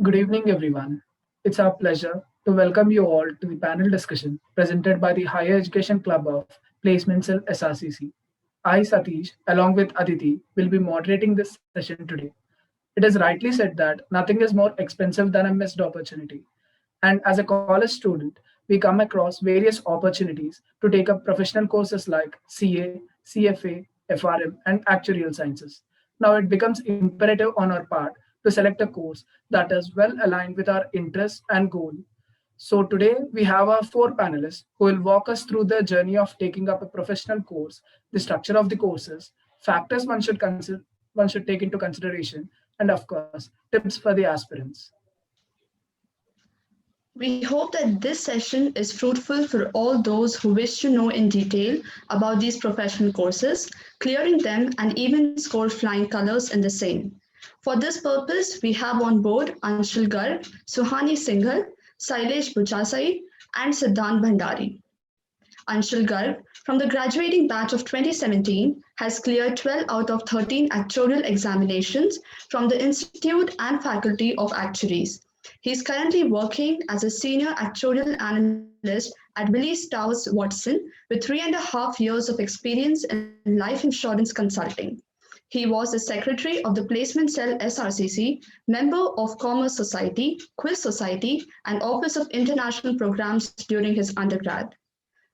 Good evening, everyone. It's our pleasure to welcome you all to the panel discussion presented by the Higher Education Club of Placement Cell SRCC. I, Satish, along with Aditi, will be moderating this session today. It is rightly said that nothing is more expensive than a missed opportunity. And as a college student, we come across various opportunities to take up professional courses like CA, CFA, FRM, and actuarial sciences. Now it becomes imperative on our part to select a course that is well aligned with our interests and goal. So today we have our four panelists who will walk us through the journey of taking up a professional course, the structure of the courses, factors one should take into consideration, and of course, tips for the aspirants. We hope that this session is fruitful for all those who wish to know in detail about these professional courses, clearing them, and even score flying colors in the same. For this purpose, we have on board Anshul Garg, Suhani Singhal, Sailesh Buchasai, and Siddhant Bhandari. Anshul Garg, from the graduating batch of 2017, has cleared 12 out of 13 actuarial examinations from the Institute and Faculty of Actuaries. He is currently working as a senior actuarial analyst at Willis Towers Watson with 3.5 years of experience in life insurance consulting. He was the secretary of the Placement Cell SRCC, member of Commerce Society, Quiz Society, and Office of International Programs during his undergrad.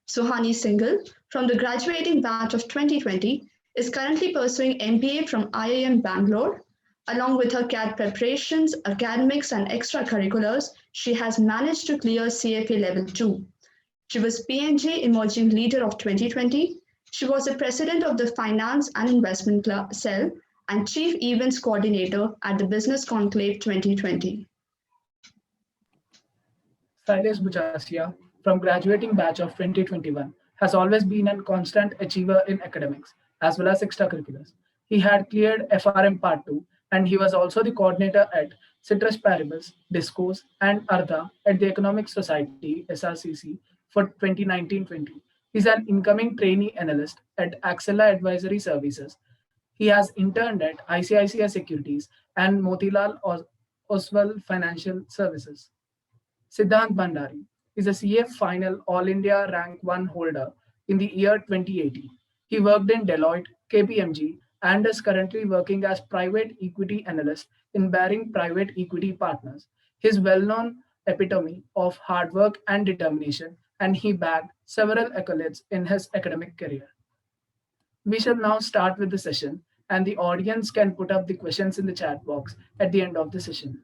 Suhani Singhal, from the graduating batch of 2020, is currently pursuing MBA from IIM Bangalore. Along with her CAD preparations, academics, and extracurriculars, she has managed to clear CFA Level 2. She was PNJ Emerging Leader of 2020. She was the president of the Finance and Investment Cell and Chief Events Coordinator at the Business Conclave 2020. Silas Bujasia, from graduating batch of 2021, has always been a constant achiever in academics as well as extracurriculars. He had cleared FRM Part 2 and he was also the coordinator at Citrus Paribus, Discourse, and Arda at the Economic Society SRCC for 2019-20. He's an incoming trainee analyst at Axela Advisory Services. He has interned at ICICI Securities and Motilal Oswal Financial Services. Siddhant Bhandari is a CA final All India Rank 1 holder in the year 2018. He worked in Deloitte, KPMG, and is currently working as private equity analyst in Baring Private Equity Partners. His well-known epitome of hard work and determination, and he bagged several accolades in his academic career. We shall now start with the session, and the audience can put up the questions in the chat box at the end of the session.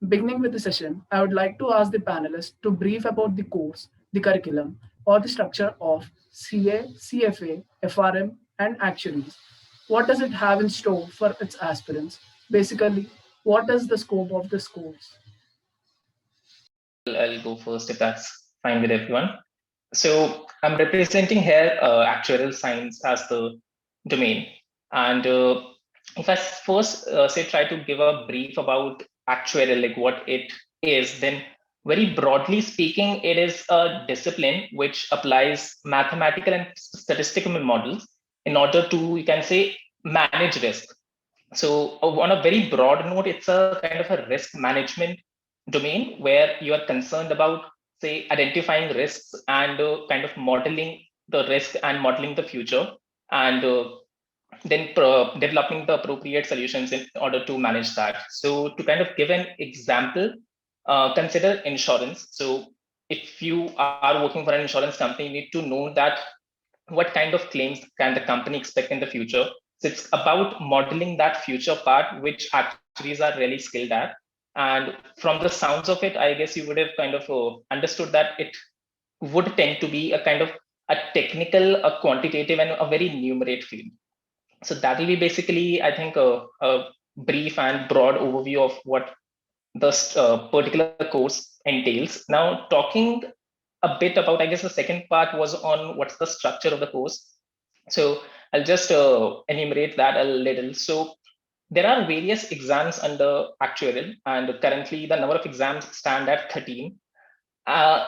Beginning with the session, I would like to ask the panelists to brief about the course, the curriculum, or the structure of CA, CFA, FRM, and actuaries. What does it have in store for its aspirants? Basically, what is the scope of this course? I'll go first if that's fine with everyone. So I'm representing here actuarial science as the domain. And if I first say try to give a brief about actuarial, like what it is, then very broadly speaking, it is a discipline which applies mathematical and statistical models in order to, you can say, manage risk. So on a very broad note, it's a kind of a risk management domain where you are concerned about, say, identifying risks and kind of modeling the risk and modeling the future, and then developing the appropriate solutions in order to manage that. So to kind of give an example, consider insurance. So if you are working for an insurance company, you need to know that what kind of claims can the company expect in the future. So it's about modeling that future part, which actuaries are really skilled at. And from the sounds of it, I guess you would have kind of understood that it would tend to be a kind of a technical, a quantitative, and a very numerate field. So that will be basically, I think, a brief and broad overview of what this particular course entails. Now, talking a bit about, I guess the second part was on what's the structure of the course. So I'll just enumerate that a little. So there are various exams under actuarial, and currently the number of exams stand at 13.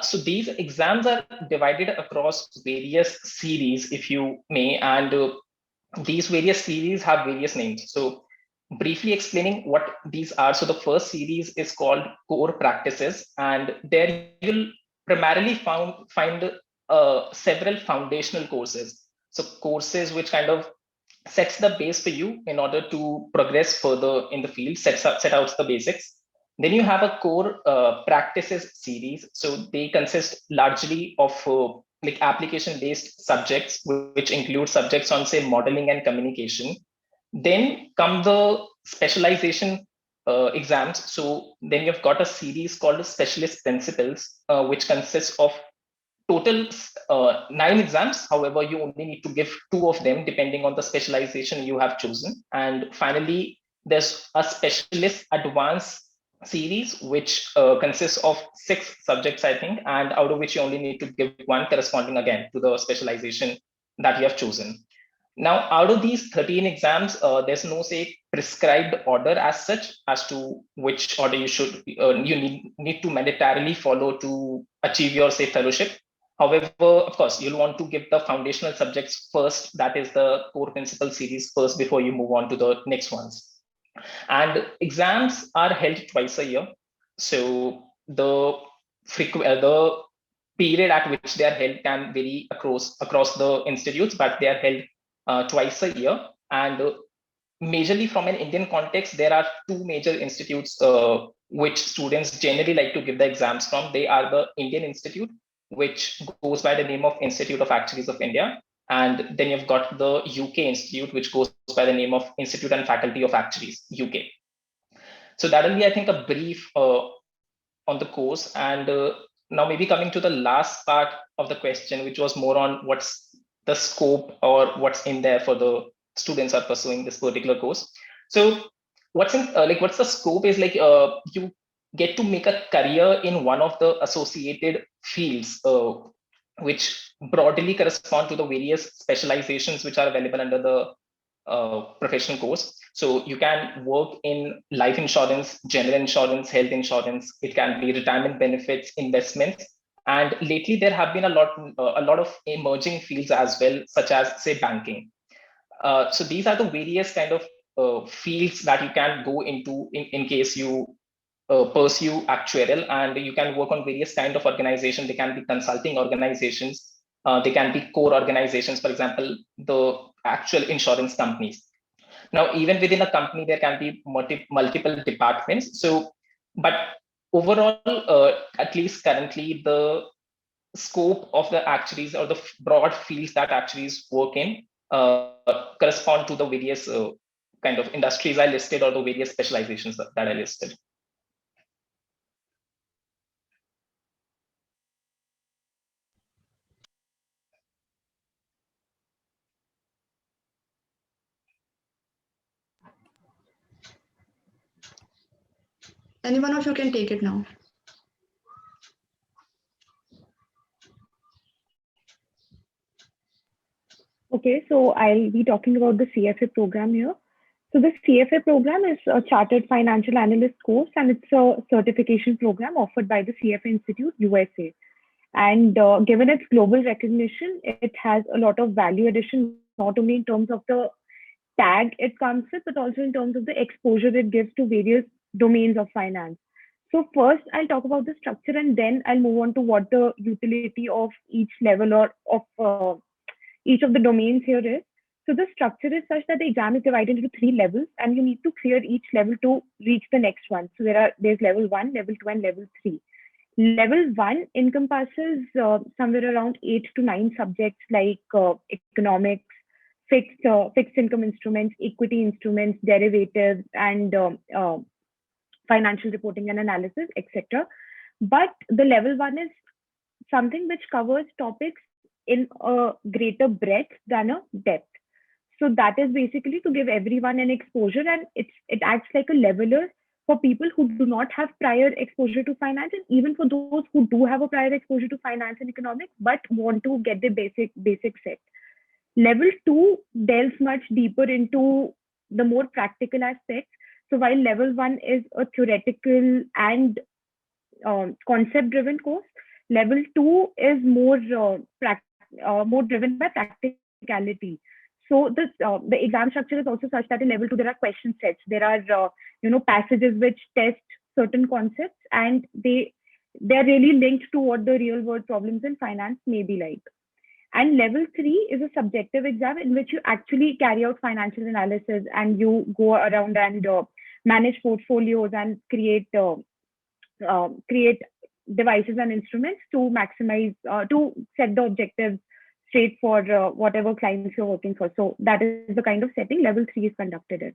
So these exams are divided across various series, if you may, and these various series have various names. So briefly explaining what these are. So the first series is called Core Practices, and there you'll primarily find several foundational courses. So courses which kind of sets the base for you in order to progress further in the field, set out the basics. Then you have a core practices series. So they consist largely of like application based subjects, which include subjects on say modeling and communication. Then come the specialization exams. So then you've got a series called Specialist Principles, which consists of total 9 exams. However, you only need to give 2 of them depending on the specialization you have chosen. And finally, there's a Specialist Advanced series, which consists of 6 subjects, I think, and out of which you only need to give 1 corresponding again to the specialization that you have chosen. Now, out of these 13 exams, there's no say prescribed order as such as to which order you need to mandatorily follow to achieve your say fellowship. However, of course, you'll want to give the foundational subjects first. That is the core principle series first before you move on to the next ones. And exams are held twice a year. So the period at which they are held can vary across the institutes, but they are held twice a year. And majorly from an Indian context, there are 2 major institutes which students generally like to give the exams from. They are the Indian Institute, which goes by the name of Institute of Actuaries of India. And then you've got the UK Institute, which goes by the name of Institute and Faculty of Actuaries, UK. So that'll be, I think, a brief on the course. And now maybe coming to the last part of the question, which was more on what's the scope or what's in there for the students are pursuing this particular course. So what's the scope is like you get to make a career in one of the associated fields, which broadly correspond to the various specializations which are available under the professional course. So you can work in life insurance, general insurance, health insurance. It can be retirement benefits, investments, and lately there have been a lot of emerging fields as well, such as say banking. So these are the various kind of fields that you can go into in case you pursue actuarial, and you can work on various kind of organizations. They can be consulting organizations, they can be core organizations, for example, the actual insurance companies. Now, even within a company, there can be multiple departments. So, but overall, at least currently, the scope of the actuaries or the broad fields that actuaries work in correspond to the various kind of industries I listed or the various specializations that I listed. Any one of you can take it now. Okay, so I'll be talking about the CFA program here. So the CFA program is a Chartered Financial Analyst course, and it's a certification program offered by the CFA Institute, USA. And given its global recognition, it has a lot of value addition, not only in terms of the tag it comes with, but also in terms of the exposure it gives to various domains of finance. So first, I'll talk about the structure, and then I'll move on to what the utility of each level or of each of the domains here is. So the structure is such that the exam is divided into 3 levels, and you need to clear each level to reach the next one. So there's level 1, level 2, and level 3. Level 1 encompasses somewhere around 8 to 9 subjects like economics, fixed income instruments, equity instruments, derivatives, and financial reporting and analysis, etc. But the level 1 is something which covers topics in a greater breadth than a depth. So that is basically to give everyone an exposure, and it acts like a leveler for people who do not have prior exposure to finance, and even for those who do have a prior exposure to finance and economics but want to get the basic set. Level 2 delves much deeper into the more practical aspects. So while level 1 is a theoretical and concept-driven course, level 2 is more driven by practicality. So So the exam structure is also such that in level 2 there are question sets. There are passages which test certain concepts, and they're really linked to what the real world problems in finance may be like. And level 3 is a subjective exam in which you actually carry out financial analysis, and you go around and manage portfolios and create devices and instruments to maximize, to set the objectives straight for whatever clients you're working for. So that is the kind of setting level 3 is conducted in.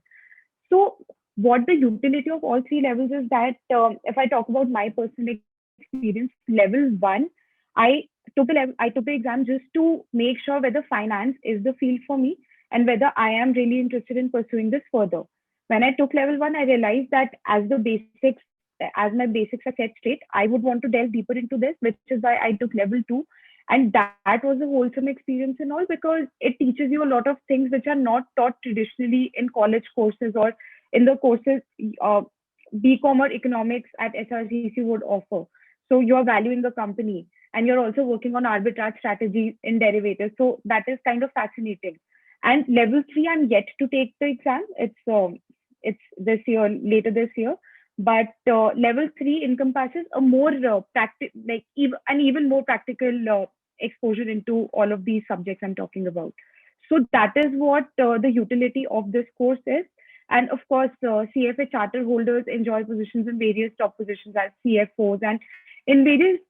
So what the utility of all 3 levels is that if I talk about my personal experience, level 1, I took the exam just to make sure whether finance is the field for me and whether I am really interested in pursuing this further. When I took level 1, I realized that as my basics are set straight, I would want to delve deeper into this, which is why I took level 2. And that was a wholesome experience and all, because it teaches you a lot of things which are not taught traditionally in college courses or in the courses BCom or economics at SRCC would offer. So you're valuing the company, and you're also working on arbitrage strategies in derivatives. So that is kind of fascinating. And level 3, I'm yet to take the exam. It's this year, later this year. But level 3 encompasses a more even more practical exposure into all of these subjects I'm talking about. So that is what the utility of this course is. And of course, CFA charter holders enjoy positions in various top positions as CFOs and in various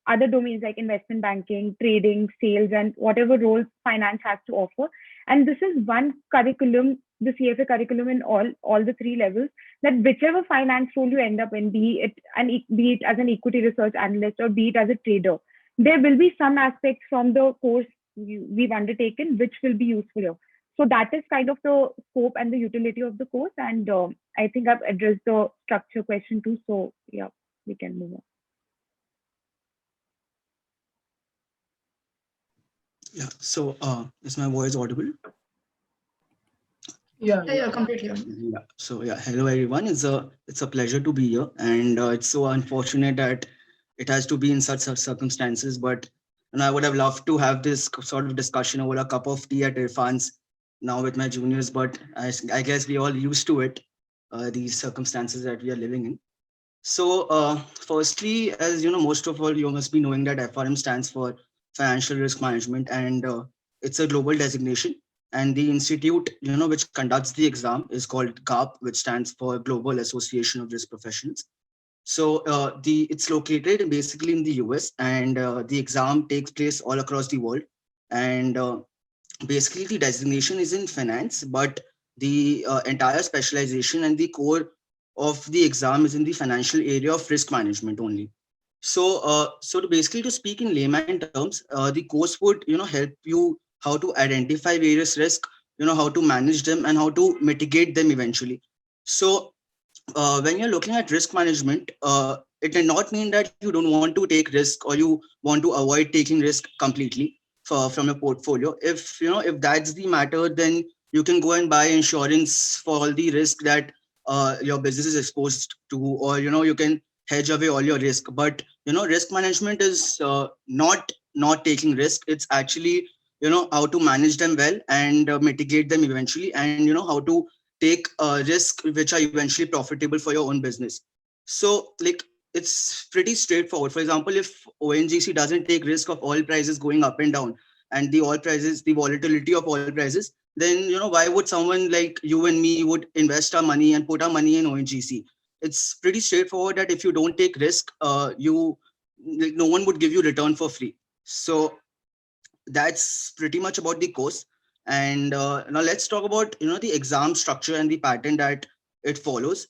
other domains like investment banking, trading, sales, and whatever roles finance has to offer. And this is one curriculum, the CFA curriculum in all the 3 levels, that whichever finance role you end up in, be it as an equity research analyst or be it as a trader, there will be some aspects from the course we've undertaken which will be useful here. So that is kind of the scope and the utility of the course. And I think I've addressed the structure question too. So yeah, we can move on. Yeah. So is my voice audible? Yeah, completely. Yeah. So yeah, hello everyone. It's a pleasure to be here, and it's so unfortunate that it has to be in such circumstances. But I would have loved to have this sort of discussion over a cup of tea at Irfan's now with my juniors. But I guess we all used to it, these circumstances that we are living in. So firstly, as you know, most of all, you must be knowing that FRM stands for Financial Risk Management, and it's a global designation. And the institute, which conducts the exam is called GARP, which stands for Global Association of Risk Professionals. So it's located basically in the US, and the exam takes place all across the world. And basically, the designation is in finance, but the entire specialization and the core of the exam is in the financial area of risk management only. So, to speak in layman terms, the course would help you how to identify various risks, how to manage them, and how to mitigate them eventually. So, when you're looking at risk management, it does not mean that you don't want to take risk or you want to avoid taking risk completely from your portfolio. If that's the matter, then you can go and buy insurance for all the risk that your business is exposed to, or you can hedge away all your risk. But risk management is not taking risk. It's actually how to manage them well and mitigate them eventually, and how to take risk which are eventually profitable for your own business. So like it's pretty straightforward. For example, if ONGC doesn't take risk of oil prices going up and down and the volatility of oil prices, then why would someone like you and me would invest our money and put our money in ONGC? It's pretty straightforward that if you don't take risk, no one would give you return for free. So that's pretty much about the course. And now let's talk about the exam structure and the pattern that it follows.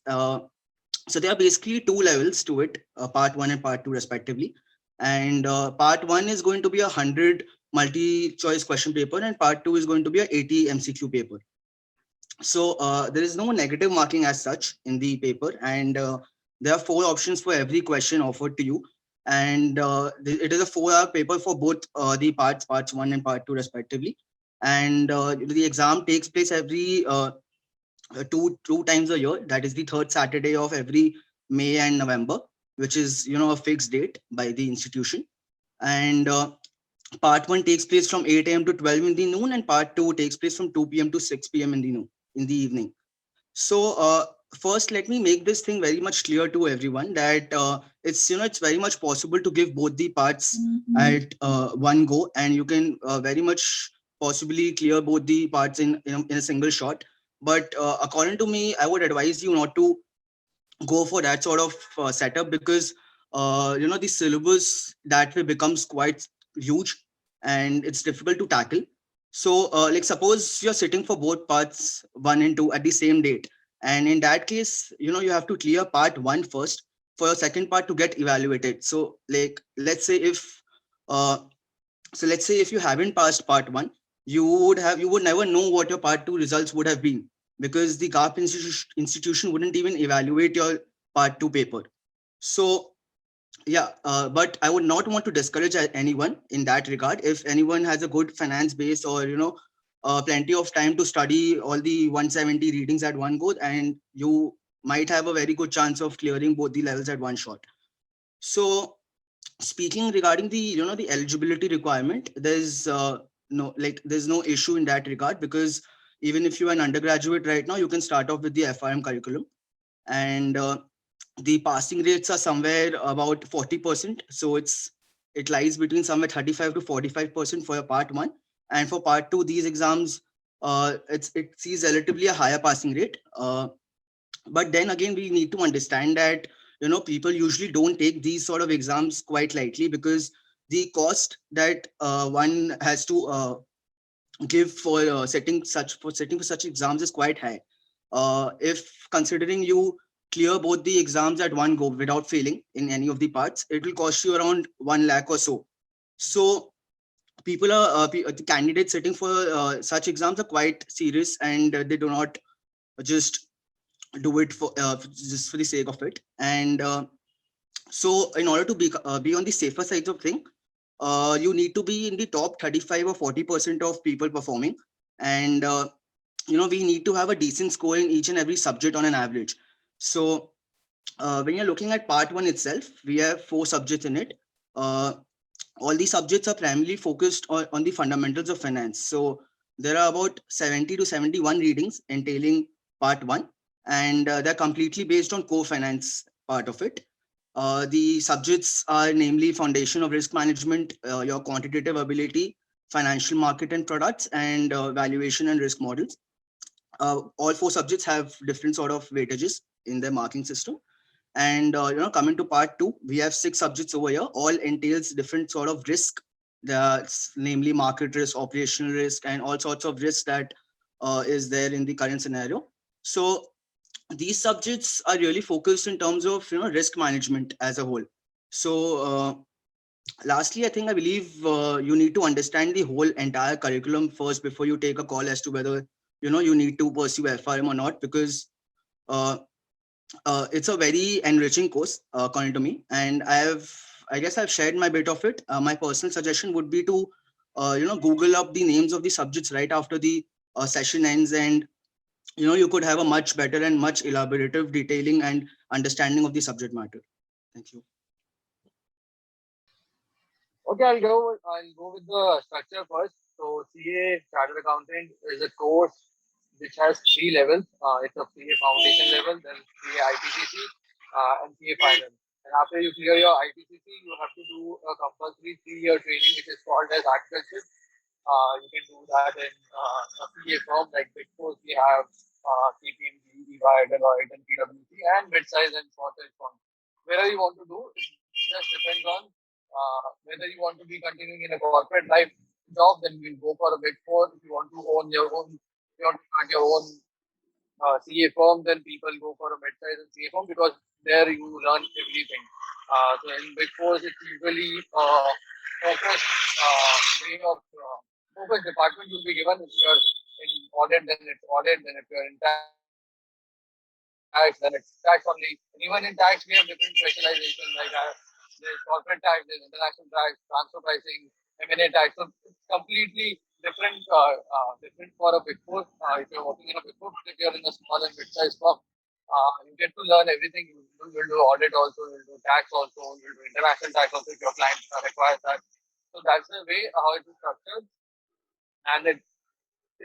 So there are basically 2 levels to it, part 1 and part 2 respectively. And part 1 is going to be 100 multi-choice question paper, and part 2 is going to be a 80 MCQ paper. So there is no negative marking as such in the paper, and there are 4 options for every question offered to you. And it is a 4-hour paper for both the parts 1 and part 2 respectively. And the exam takes place every two times a year. That is the 3rd Saturday of every May and November, which is a fixed date by the institution. And Part 1 takes place from 8 a.m. to 12 in the noon, and part 2 takes place from 2 p.m. to 6 p.m. in the noon, in the evening. So first, let me make this thing very much clear to everyone that it's very much possible to give both the parts at one go, and you can very much possibly clear both the parts in a single shot. But according to me, I would advise you not to go for that sort of setup, because the syllabus that way becomes quite huge and it's difficult to tackle. So like suppose you're sitting for both parts 1 and 2 at the same date, and in that case you have to clear part 1 first for your second part to get evaluated. So like uh, let's say if you haven't passed part 1, you would never know what your part 2 results would have been, because the GAP institution wouldn't even evaluate your part 2 paper. So yeah, but I would not want to discourage anyone in that regard. If anyone has a good finance base, or plenty of time to study all the 170 readings at one go, and you might have a very good chance of clearing both the levels at one shot. So speaking regarding the eligibility requirement, there's no issue in that regard, because even if you're an undergraduate right now, you can start off with the FRM curriculum, and the passing rates are somewhere about 40%. So it lies between somewhere 35 to 45% for your part 1, and for part 2 these exams it sees relatively a higher passing rate. But then again, we need to understand that people usually don't take these sort of exams quite lightly, because the cost that one has to give for setting for such exams is quite high. If considering you clear both the exams at one go without failing in any of the parts, it will cost you around 1 lakh or so. So the candidates sitting for such exams are quite serious, and they do not just do it for just for the sake of it. And so in order to be on the safer side of thing, you need to be in the top 35 or 40% of people performing, and we need to have a decent score in each and every subject on an average. So when you're looking at part 1 itself, we have 4 subjects in it. All these subjects are primarily focused on the fundamentals of finance. So there are about 70 to 71 readings entailing part 1, and they're completely based on core finance part of it. The subjects are namely foundation of risk management, your quantitative ability, financial market and products, and valuation and risk models. All 4 subjects have different sort of weightages in their marking system. And coming to part 2, we have 6 subjects over here. All entails different sort of risk. That's namely market risk, operational risk, and all sorts of risks that is there in the current scenario. So these subjects are really focused in terms of risk management as a whole. So lastly, I believe you need to understand the whole entire curriculum first before you take a call as to whether you need to pursue FRM or not, because it's a very enriching course according to me, and I guess I've shared my bit of it. My personal suggestion would be to Google up the names of the subjects right after the session ends, and you could have a much better and much elaborative detailing and understanding of the subject matter. Thank you. Okay, I'll go with the structure first. So CA Chartered Accountant is a course which has 3 levels. It's a CA Foundation level, then CA IPCC, and CA Final. And after you clear your IPCC, you have to do a compulsory 3-year training, which is called as Actualship. You can do that in a CA firm like Big Four. We have KPMG, EY, Deloitte, and PwC, and mid-size and small-size firms. Wherever you want to do, it just depends on whether you want to be continuing in a corporate life job, then you will go for a Big Four. If you want to own your own, if you want to start your own CA firm, then people go for a mid-size and CA firm, because there you learn everything. So in Big Four, it's usually focused way of focus department you'll be given. If you're in audit, then it's audit. Then if you're in tax, then it's tax only. And even in tax, we have different specializations. Like there's corporate tax, there's international tax, transfer pricing, M&A tax. So it's completely different for a Big Four. If you're working in a Big Four, but if you're in a small and mid-sized firm, you get to learn everything. You'll do audit also, you'll do tax also, you'll do international tax also if your client requires that. So that's the way how it is structured, and it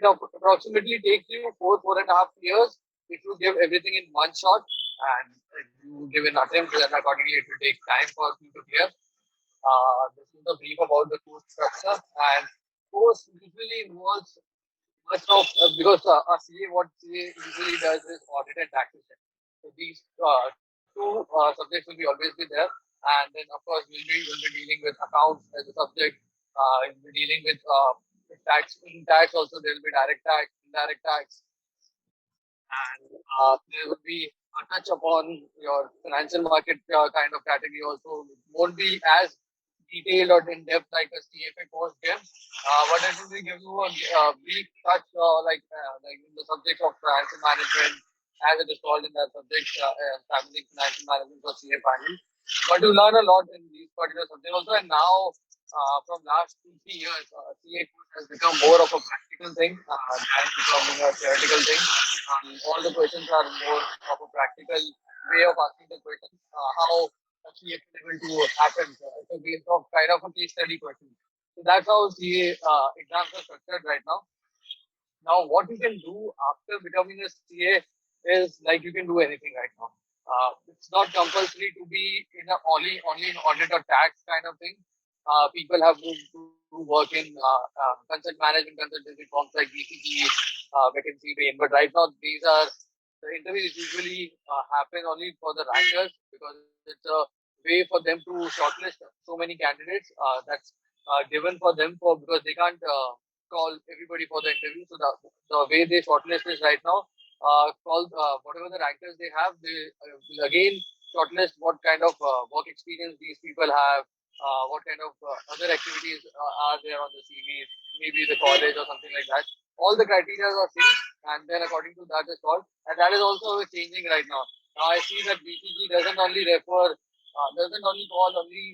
approximately takes you 4.5 years if you give everything in one shot, and if you give an attempt, then accordingly it will take time for you to clear. This is the brief about the course structure, and course usually involves much of because a CA, what CA usually does is audit and taxation. So these two subjects will be always be there, and then of course we'll be dealing with accounts as a subject. We'll be dealing with tax. In tax also there will be direct tax, indirect tax, and there will be a touch upon your financial market kind of category also. It won't be as detailed or in depth like a CFA course gives, but it will give you a brief touch like in the subject of financial management as it is called in that subject, family financial management or CA finance. But you learn a lot in these particular subjects also, and now from last 2-3 years, CA course has become more of a practical thing than becoming a theoretical thing. All the questions are more of a practical way of asking the questions. How CA is able to happen. So based off kind of a case study question. So that's how CA exams are structured right now. Now, what you can do after becoming a CA is like you can do anything right now. It's not compulsory to be in a only in audit or tax kind of thing. People have moved to work in consult management consultancy firms like BCG, McKinsey, Bain. But right now, these are the interviews usually happen only for the rankers because it's a way for them to shortlist so many candidates. That's given for them for because they can't call everybody for the interview. So the way they shortlist is right now, call whatever the rankers they have, they will again shortlist what kind of work experience these people have, what kind of other activities are there on the CVs, maybe the college or something like that. All the criteria are same, and then according to that is called, and that is also changing right now. Now I see that BCG doesn't only call only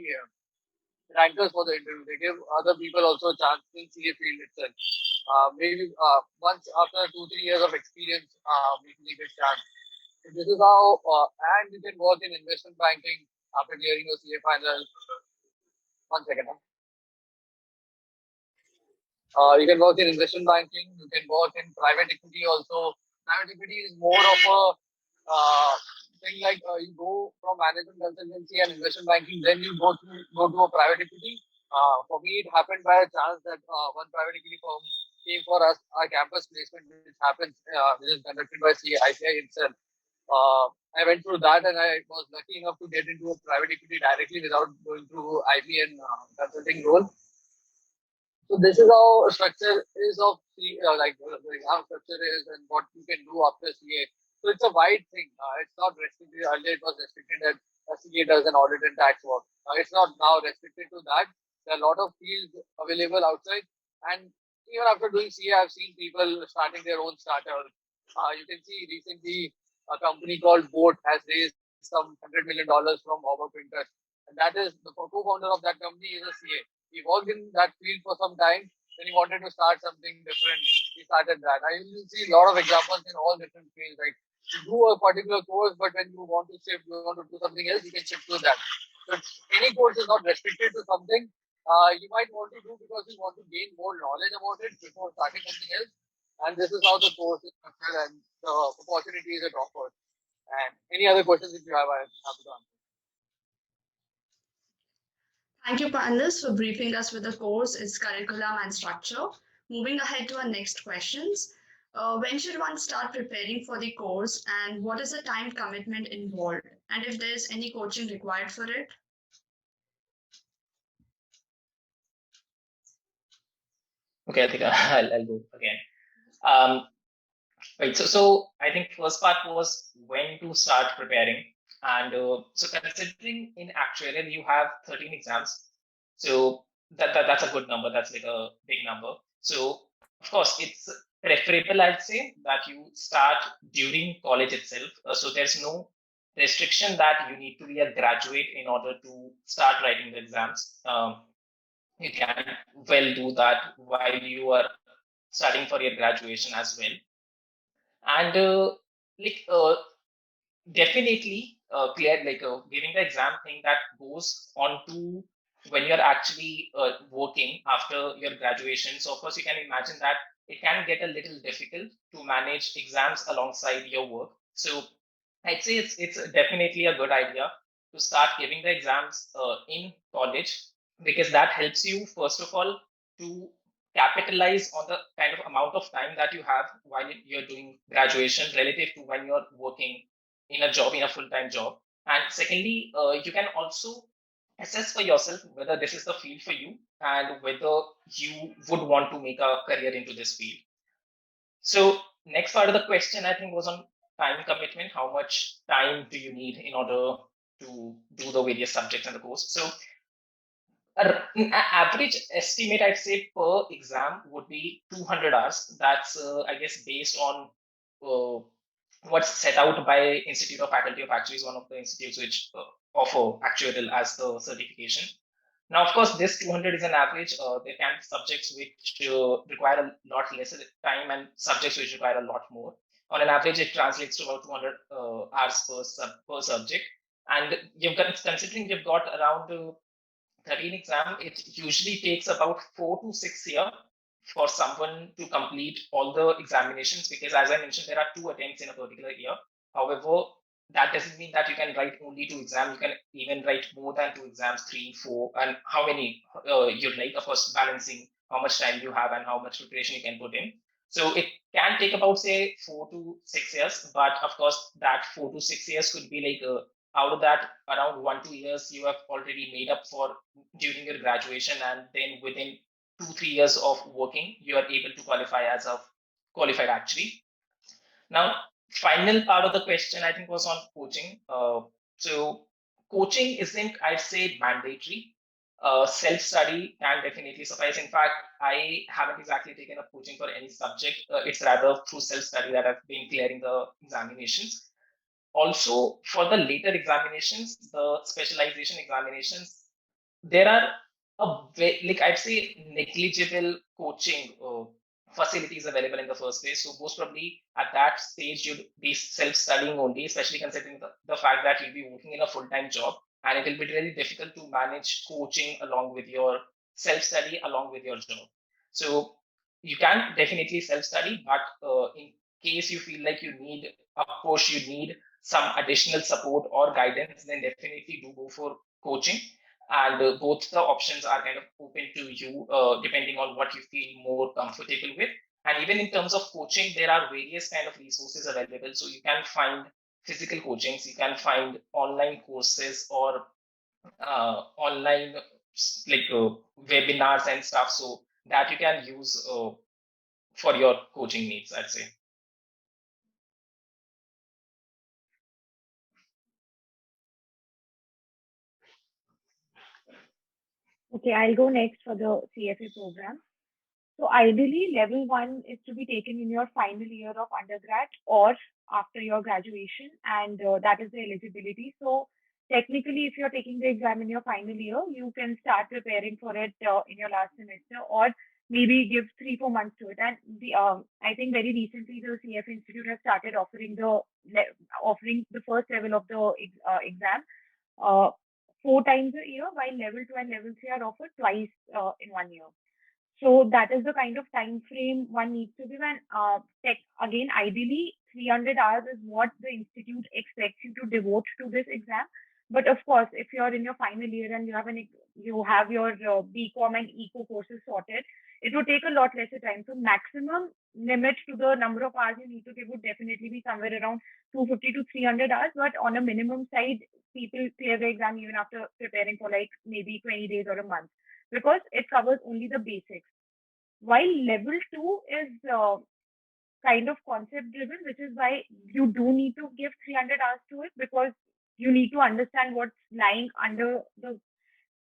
rankers for the interview. They give other people also a chance in CA field itself. Maybe once after 2-3 years of experience, BCG gets chance. So this is how, and you can work in investment banking after clearing your CA final. 1 second. You can work in investment banking. You can work in private equity also. Private equity is more of a thing like you go from management consultancy and investment banking, then you go to a private equity. For me, it happened by a chance that one private equity firm came for us our campus placement, which is conducted by ICI itself. I went through that, and I was lucky enough to get into a private equity directly without going through IB and consulting role. So this is how structure is of like the exam structure is and what you can do after CA. So it's a wide thing. It's not restricted. Earlier it was restricted that a CA does an audit and tax work. It's not now restricted to that. There are a lot of fields available outside, and even after doing CA, I've seen people starting their own startups. You can see recently a company called Boat has raised some $100 million from Howard Winters, and that is the co-founder of that company is a CA. He worked in that field for some time. Then he wanted to start something different. He started that. I usually see a lot of examples in all different fields. Like you do a particular course, but when you want to shift, you want to do something else, you can shift to that. So any course is not restricted to something. You might want to do because you want to gain more knowledge about it before starting something else. And this is how the course is structured and the opportunities it offers. And any other questions if you have, I'm happy to answer. Thank you, panelists, for briefing us with the course, its curriculum and structure. Moving ahead to our next questions. When should one start preparing for the course, and what is the time commitment involved? And if there's any coaching required for it? Okay, I think I'll go again. Right. So I think first part was when to start preparing. And so considering in actuarial, you have 13 exams. So that's a good number. That's like a big number. So of course, it's preferable, I'd say, that you start during college itself. So there's no restriction that you need to be a graduate in order to start writing the exams. You can well do that while you are studying for your graduation as well. And definitely clear giving the exam thing that goes on to when you're actually working after your graduation. So of course, you can imagine that it can get a little difficult to manage exams alongside your work. So I'd say it's definitely a good idea to start giving the exams in college, because that helps you, first of all, to capitalize on the kind of amount of time that you have while you're doing graduation relative to when you're working in a job, in a full-time job. And secondly, you can also assess for yourself whether this is the field for you and whether you would want to make a career into this field. So next part of the question, I think, was on time commitment. How much time do you need in order to do the various subjects in the course? So an average estimate, I'd say, per exam would be 200 hours. That's, I guess, based on uh, what's set out by Institute of Faculty of Actuaries, one of the institutes which offer actuarial as the certification. Now, of course, this 200 is an average. There can be subjects which require a lot lesser time and subjects which require a lot more. On an average, it translates to about 200 hours per subject. And considering you've got around 13 exam, it usually takes about 4 to 6 years for someone to complete all the examinations, because as I mentioned, there are 2 attempts in a particular year. However, that doesn't mean that you can write only 2 exams. You can even write more than 2 exams, 3, 4, and how many you'd like, of course, balancing how much time you have and how much preparation you can put in. So it can take about, say, 4 to 6 years, but of course, that 4 to 6 years could be like out of that, around 1-2 years you have already made up for during your graduation, and then within 2-3 years of working, you are able to qualify as a qualified actuary. Now, final part of the question, I think, was on coaching. So coaching isn't, I'd say, mandatory. Self-study can definitely suffice. In fact, I haven't exactly taken up coaching for any subject. It's rather through self-study that I've been clearing the examinations. Also, for the later examinations, the specialization examinations, there are like I'd say negligible coaching facilities available in the first place. So most probably at that stage you'd be self-studying only, especially considering the fact that you'll be working in a full-time job, and it will be really difficult to manage coaching along with your self-study along with your job. So you can definitely self-study, but in case you feel like you need a push, you need some additional support or guidance, then definitely do go for coaching. And both the options are kind of open to you depending on what you feel more comfortable with. And even in terms of coaching, there are various kind of resources available. So you can find physical coachings, you can find online courses or online like webinars and stuff, so that you can use for your coaching needs, I'd say. Okay, I'll go next for the CFA program. So ideally, level 1 is to be taken in your final year of undergrad or after your graduation, and that is the eligibility. So technically, if you're taking the exam in your final year, you can start preparing for it in your last semester, or maybe give 3-4 months to it. And I think very recently the CF Institute has started offering the first level of the exam 4 times a year, while level 2 and level 3 are offered twice in 1 year. So that is the kind of time frame one needs to give. And again, ideally, 300 hours is what the institute expects you to devote to this exam. But of course, if you're in your final year and you have your BCom and Eco courses sorted, it would take a lot lesser time. So maximum limit to the number of hours you need to give would definitely be somewhere around 250 to 300 hours. But on a minimum side, people clear the exam even after preparing for like maybe 20 days or a month, because it covers only the basics. While level 2 is kind of concept driven, which is why you do need to give 300 hours to it, because you need to understand what's lying under the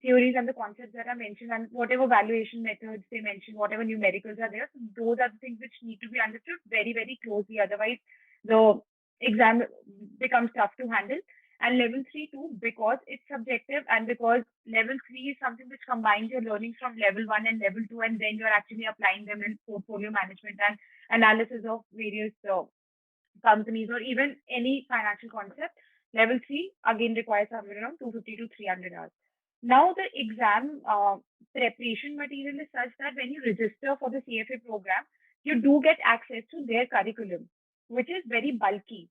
theories and the concepts that are mentioned, and whatever valuation methods they mention, whatever numericals are there. So those are the things which need to be understood very, very closely. Otherwise, the exam becomes tough to handle. And level 3 too, because it's subjective, and because level 3 is something which combines your learnings from level 1 and level 2, and then you're actually applying them in portfolio management and analysis of various companies or even any financial concept. Level 3 again requires somewhere around 250 to 300 hours. Now, the exam preparation material is such that when you register for the CFA program, you do get access to their curriculum, which is very bulky.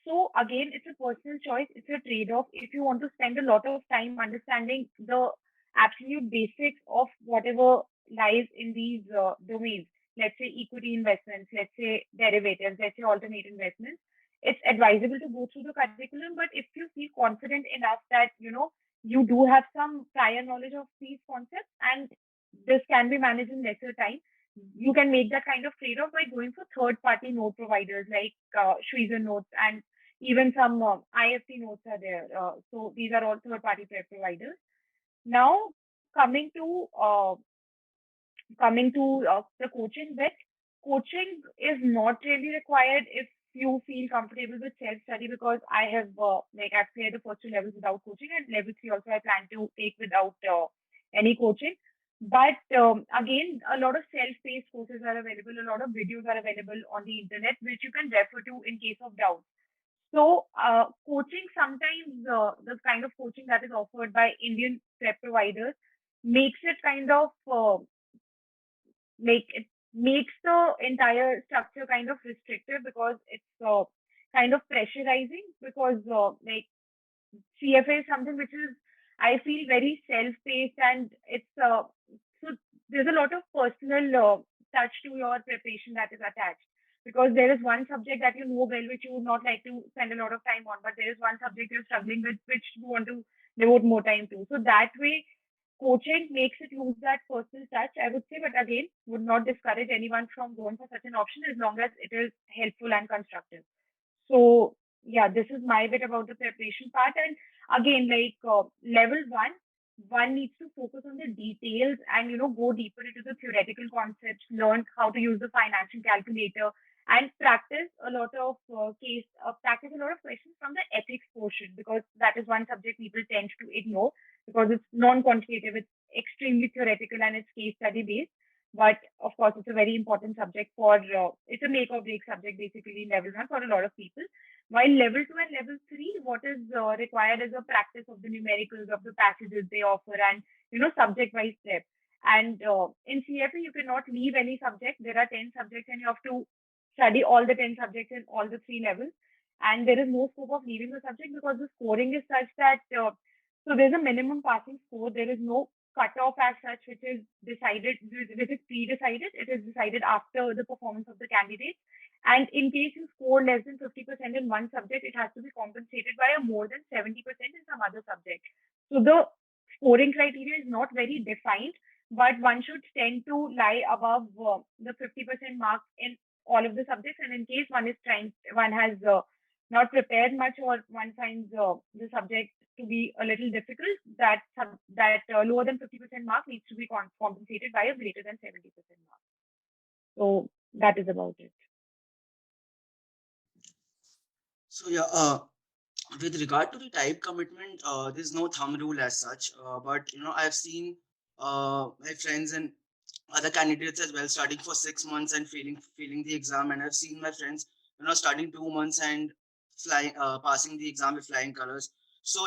So, again, it's a personal choice, it's a trade off. If you want to spend a lot of time understanding the absolute basics of whatever lies in these domains, let's say equity investments, let's say derivatives, let's say alternate investments, it's advisable to go through the curriculum. But if you feel confident enough that, you do have some prior knowledge of these concepts and this can be managed in lesser time, you can make that kind of trade-off by going for third-party note providers like Schweezer Notes, and even some IFT notes are there. So these are all third-party providers. Now, coming to the coaching bit, coaching is not really required if you feel comfortable with self-study, because I have I've cleared the first two levels without coaching, and level three also I plan to take without any coaching. But again, a lot of self-paced courses are available, a lot of videos are available on the internet which you can refer to in case of doubt. So, coaching sometimes, the kind of coaching that is offered by Indian prep providers makes it kind of it makes the entire structure kind of restrictive, because it's kind of pressurizing, because CFA is something which is, I feel, very self-paced, and it's so there's a lot of personal touch to your preparation that is attached, because there is one subject that you know well which you would not like to spend a lot of time on, but there is one subject you're struggling with which you want to devote more time to. So that way, coaching makes it lose that personal touch, I would say, but again, would not discourage anyone from going for such an option as long as it is helpful and constructive. So yeah, this is my bit about the preparation part. And again, level one needs to focus on the details and go deeper into the theoretical concepts, learn how to use the financial calculator, and practice a lot of questions from the ethics portion, because that is one subject people tend to ignore because it's non-quantitative, it's extremely theoretical, and it's case study based. But of course, it's a very important subject it's a make or break subject basically in level one for a lot of people. While level two and level three, what is required is a practice of the numericals, of the passages they offer, and subject wise prep. And in CFA, you cannot leave any subject. There are 10 subjects, and you have to study all the 10 subjects in all the three levels. And there is no scope of leaving the subject, because the scoring is such that so there's a minimum passing score. There is no cutoff as such, which is pre-decided. It is decided after the performance of the candidate. And in case you score less than 50% in one subject, it has to be compensated by a more than 70% in some other subject. So the scoring criteria is not very defined, but one should tend to lie above the 50% mark in all of the subjects. And in case one has not prepared much, or one finds the subject to be a little difficult, that lower than 50% mark needs to be compensated by a greater than 70% mark. So that is about it. So yeah, with regard to the type commitment, there's no thumb rule as such. But I've seen my friends and other candidates as well studying for 6 months and failing the exam, and I've seen my friends studying 2 months and passing the exam with flying colors. So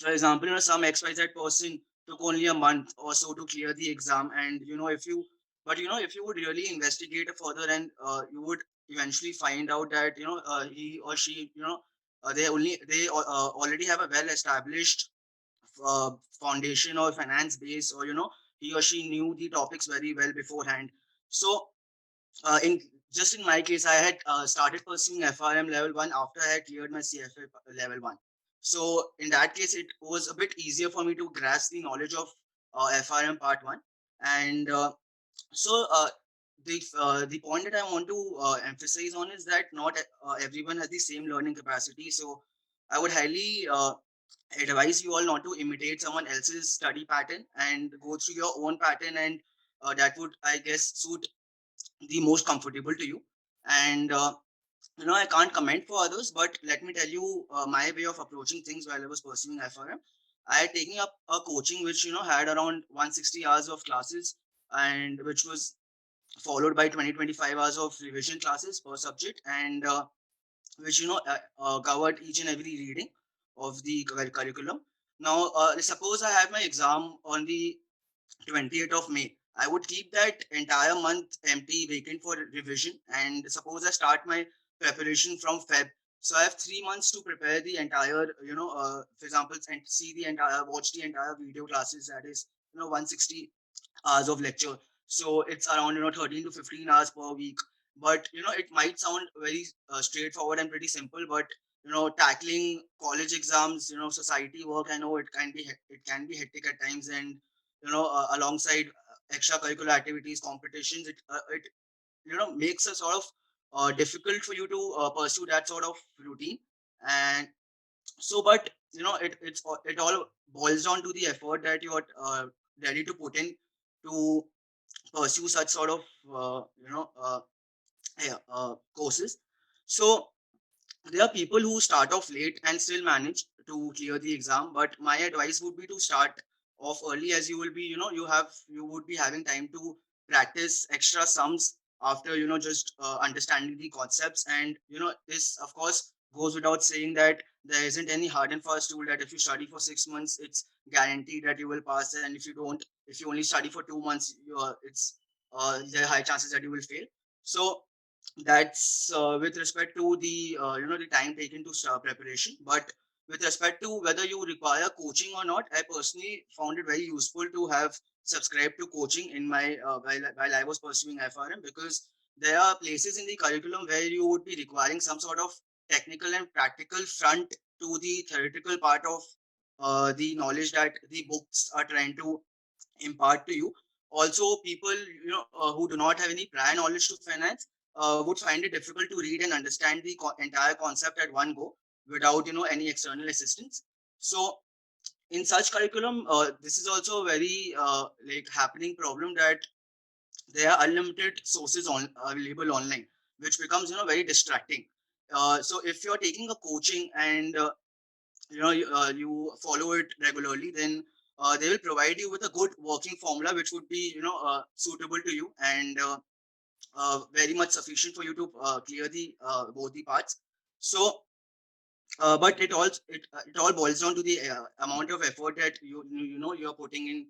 for example, some XYZ person took only a month or so to clear the exam, and if you would really investigate further, and you would eventually find out that he or she they already have a well established foundation or finance base, or he or she knew the topics very well beforehand. So in just in my case, I had started pursuing FRM level 1 after I had cleared my CFA level 1. So in that case, it was a bit easier for me to grasp the knowledge of FRM part 1. And so the point that I want to emphasize on is that not everyone has the same learning capacity. So I would highly advise you all not to imitate someone else's study pattern and go through your own pattern, and that would, I guess, suit the most comfortable to you. And I can't comment for others, but let me tell you my way of approaching things while I was pursuing FRM. I had taken up a coaching which had around 160 hours of classes, and which was followed by 20-25 hours of revision classes per subject, and which covered each and every reading of the curriculum. Now, suppose I have my exam on the 28th of May. I would keep that entire month empty, vacant for revision. And suppose I start my preparation from Feb. So I have 3 months to prepare the entire, for example, and see the entire, watch the entire video classes. That is, 160 hours of lecture. So it's around 13 to 15 hours per week. But it might sound very straightforward and pretty simple, but tackling college exams, society work, I know it can be hectic at times, and alongside extracurricular activities, competitions, it makes a sort of difficult for you to pursue that sort of routine. And so, but it all boils down to the effort that you're ready to put in to pursue such sort of courses. So there are people who start off late and still manage to clear the exam, but my advice would be to start off early, as you will be, you would be having time to practice extra sums after just understanding the concepts. And this of course goes without saying that there isn't any hard and fast rule that if you study for 6 months it's guaranteed that you will pass, and if you only study for 2 months, it's there are high chances that you will fail. So that's with respect to the the time taken to start preparation. But with respect to whether you require coaching or not, I personally found it very useful to have subscribed to coaching in my while I was pursuing FRM, because there are places in the curriculum where you would be requiring some sort of technical and practical front to the theoretical part of the knowledge that the books are trying to impart to you. Also, people who do not have any prior knowledge to finance would find it difficult to read and understand the entire concept at one go without any external assistance. So in such curriculum, this is also a very like happening problem, that there are unlimited sources available online, which becomes very distracting. So if you're taking a coaching and you follow it regularly, then they will provide you with a good working formula which would be suitable to you, and very much sufficient for you to clear the both the parts. So but it all boils down to the amount of effort that you're putting in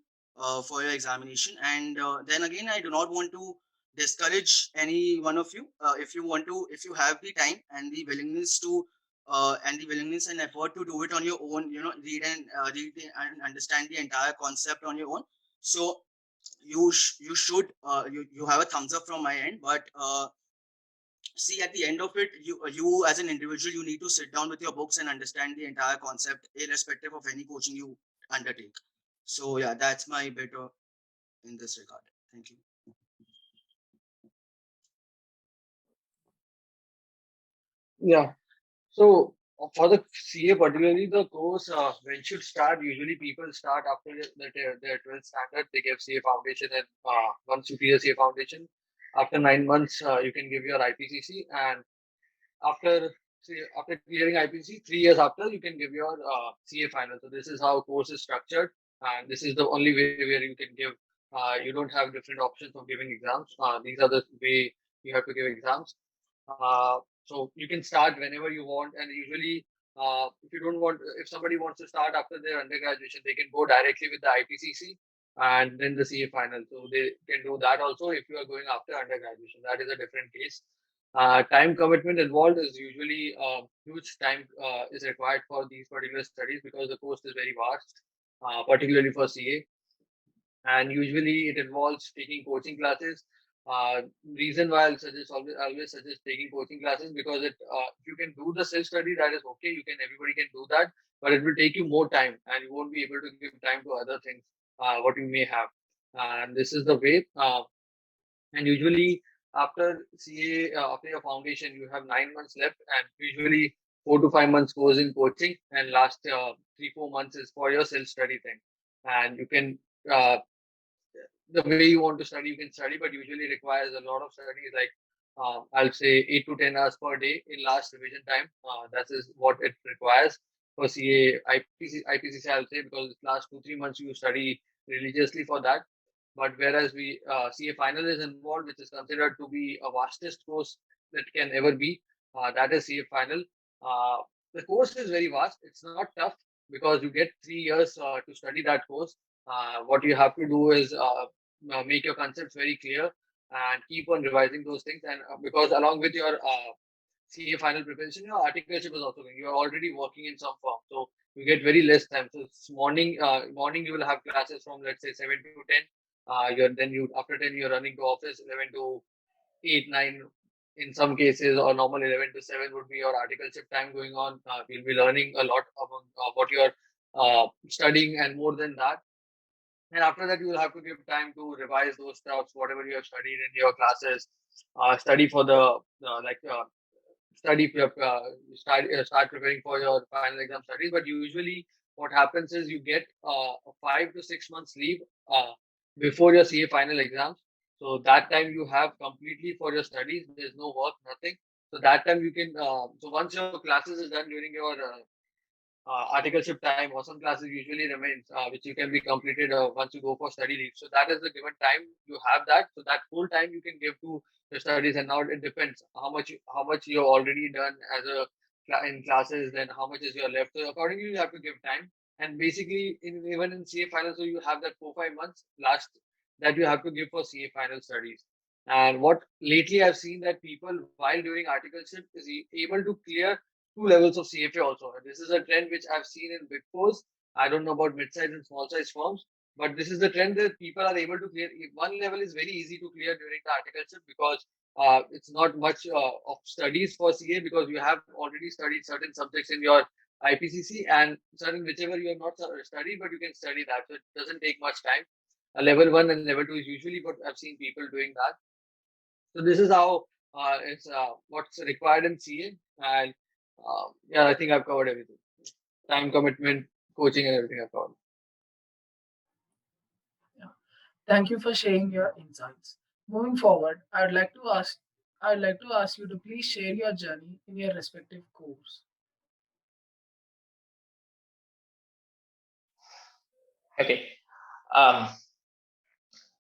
for your examination. And then again, I do not want to discourage any one of you. If you have the time and the willingness to and the willingness and effort to do it on your own, and understand the entire concept on your own. So you should you have a thumbs up from my end. But see, at the end of it, you as an individual, you need to sit down with your books and understand the entire concept, irrespective of any coaching you undertake. So yeah, that's my bit in this regard. Thank you. Yeah. So for the CA, particularly the course, when should start? Usually people start after their 12th standard. They give CA foundation, and once you clear CA foundation, after 9 months, you can give your IPCC, and after after clearing IPCC, 3 years after, you can give your CA final. So this is how course is structured, and this is the only way where you can give. You don't have different options of giving exams. These are the way you have to give exams. So you can start whenever you want, and usually, if somebody wants to start after their undergraduation, they can go directly with the IPCC and then the CA final. So they can do that also if you are going after undergraduation. That is a different case. Time commitment involved is usually huge time is required for these particular studies because the course is very vast, particularly for CA, and usually it involves taking coaching classes. Reason why always suggest taking coaching classes, because if you can do the self study, that is okay. Everybody can do that, but it will take you more time, and you won't be able to give time to other things what you may have. And this is the way. And usually after CA, after your foundation, you have 9 months left, and usually 4 to 5 months goes in coaching, and last 3 4 months is for your self study thing. And you can uh, the way you want to study, you can study, but usually requires a lot of studies, like I'll say 8 to 10 hours per day in last revision time. That is what it requires for CA IPCC. I'll say, because last 2 3 months you study religiously for that. But whereas CA final is involved, which is considered to be a vastest course that can ever be, that is CA final. Uh, the course is very vast. It's not tough. because you get 3 years to study that course. What you have to do is make your concepts very clear and keep on revising those things. And because along with your CA final preparation, your articleship is also going. You are already working in some form, so you get very less time. So it's morning you will have classes from, let's say, 7 to 10. You after 10 you're running to office. 11 to 8, 9 in some cases, or normal 11 to 7 would be your articleship time going on. You'll be learning a lot about what you're studying, and more than that. And after that, you will have to give time to revise those stuffs, whatever you have studied in your classes. Study for the study start preparing for your final exam studies. But usually what happens is you get a 5 to 6 months leave before your CA final exams. So that time you have completely for your studies. There's no work, nothing. So that time you can so once your classes is done during your articleship time, or some classes usually remains, which you can be completed once you go for study leave. So that is the given time you have that. So that full time you can give to your studies, and now it depends how much you've already done as a in classes, then how much is your left. So accordingly, you have to give time. And basically, even in CA final, so you have that 4 5 months last that you have to give for CA final studies. And what lately I've seen that people while doing articleship is able to clear 2 levels of CFA also. And this is a trend which I've seen in big fours. I don't know about mid-size and small-size firms, but this is the trend that people are able to clear. One level is very easy to clear during the articleship, because it's not much of studies for CA, because you have already studied certain subjects in your IPCC, and certain whichever you have not studied, but you can study that. So it doesn't take much time. Level 1 and level 2 is usually what I've seen people doing that. So this is how it's what's required in CA. And yeah, I think I've covered everything. Time commitment, coaching, and everything I've covered. Thank you for sharing your insights. Moving forward, I'd like to ask you to please share your journey in your respective course. Okay. Um,